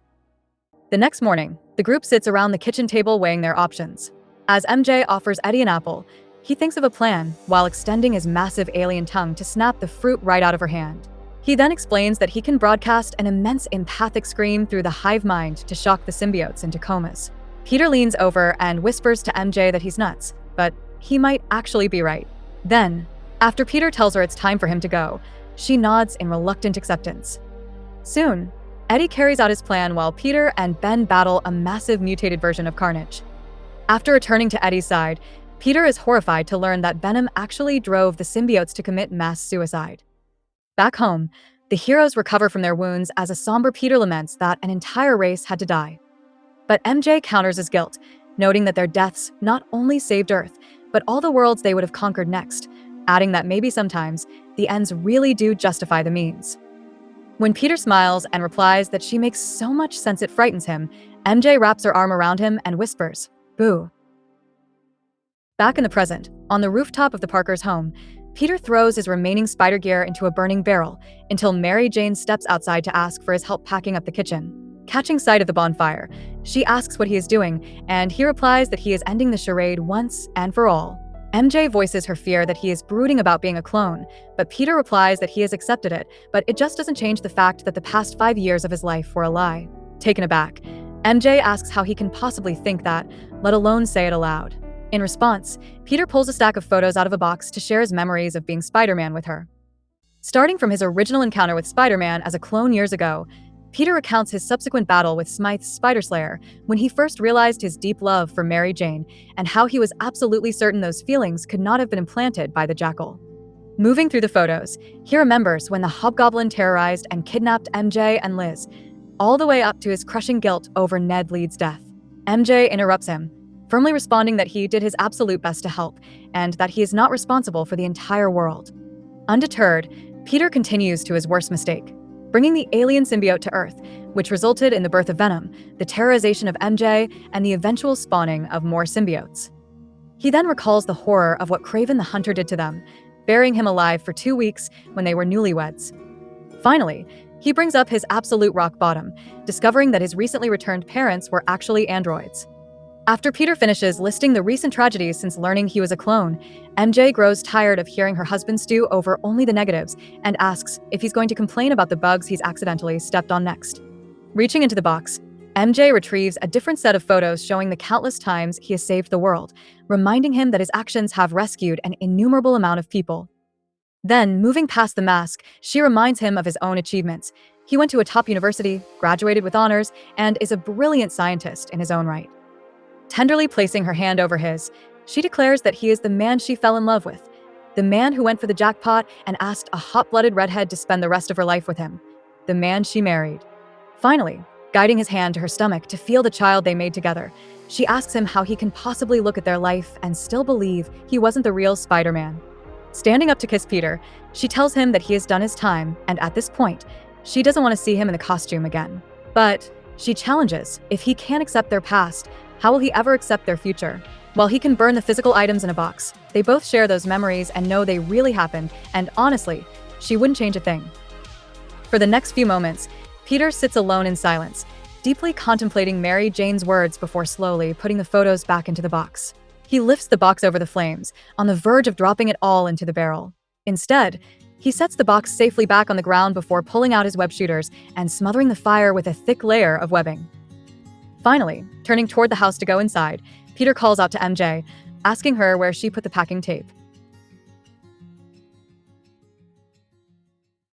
The next morning, the group sits around the kitchen table weighing their options. As MJ offers Eddie an apple, he thinks of a plan while extending his massive alien tongue to snap the fruit right out of her hand. He then explains that he can broadcast an immense empathic scream through the hive mind to shock the symbiotes into comas. Peter leans over and whispers to MJ that he's nuts, but he might actually be right. Then, after Peter tells her it's time for him to go, she nods in reluctant acceptance. Soon, Eddie carries out his plan while Peter and Ben battle a massive mutated version of Carnage. After returning to Eddie's side, Peter is horrified to learn that Venom actually drove the symbiotes to commit mass suicide. Back home, the heroes recover from their wounds as a somber Peter laments that an entire race had to die. But MJ counters his guilt, noting that their deaths not only saved Earth, but all the worlds they would have conquered next, adding that maybe sometimes the ends really do justify the means. When Peter smiles and replies that she makes so much sense it frightens him, MJ wraps her arm around him and whispers, "Boo." Back in the present, on the rooftop of the Parkers' home, Peter throws his remaining spider gear into a burning barrel until Mary Jane steps outside to ask for his help packing up the kitchen. Catching sight of the bonfire, she asks what he is doing, and he replies that he is ending the charade once and for all. MJ voices her fear that he is brooding about being a clone, but Peter replies that he has accepted it, but it just doesn't change the fact that the past 5 years of his life were a lie. Taken aback, MJ asks how he can possibly think that, let alone say it aloud. In response, Peter pulls a stack of photos out of a box to share his memories of being Spider-Man with her. Starting from his original encounter with Spider-Man as a clone years ago, Peter recounts his subsequent battle with Smythe's Spider Slayer when he first realized his deep love for Mary Jane and how he was absolutely certain those feelings could not have been implanted by the Jackal. Moving through the photos, he remembers when the Hobgoblin terrorized and kidnapped MJ and Liz, all the way up to his crushing guilt over Ned Leeds' death. MJ interrupts him, firmly responding that he did his absolute best to help and that he is not responsible for the entire world. Undeterred, Peter continues to his worst mistake, bringing the alien symbiote to Earth, which resulted in the birth of Venom, the terrorization of MJ, and the eventual spawning of more symbiotes. He then recalls the horror of what Kraven the Hunter did to them, burying him alive for 2 weeks when they were newlyweds. Finally, he brings up his absolute rock bottom, discovering that his recently returned parents were actually androids. After Peter finishes listing the recent tragedies since learning he was a clone, MJ grows tired of hearing her husband stew over only the negatives and asks if he's going to complain about the bugs he's accidentally stepped on next. Reaching into the box, MJ retrieves a different set of photos showing the countless times he has saved the world, reminding him that his actions have rescued an innumerable amount of people. Then, moving past the mask, she reminds him of his own achievements. He went to a top university, graduated with honors, and is a brilliant scientist in his own right. Tenderly placing her hand over his, she declares that he is the man she fell in love with, the man who went for the jackpot and asked a hot-blooded redhead to spend the rest of her life with him, the man she married. Finally, guiding his hand to her stomach to feel the child they made together, she asks him how he can possibly look at their life and still believe he wasn't the real Spider-Man. Standing up to kiss Peter, she tells him that he has done his time, and at this point, she doesn't want to see him in the costume again. But she challenges, if he can't accept their past, how will he ever accept their future? While he can burn the physical items in a box, they both share those memories and know they really happened, and honestly, she wouldn't change a thing. For the next few moments, Peter sits alone in silence, deeply contemplating Mary Jane's words before slowly putting the photos back into the box. He lifts the box over the flames, on the verge of dropping it all into the barrel. Instead, he sets the box safely back on the ground before pulling out his web shooters and smothering the fire with a thick layer of webbing. Finally, turning toward the house to go inside, Peter calls out to MJ, asking her where she put the packing tape.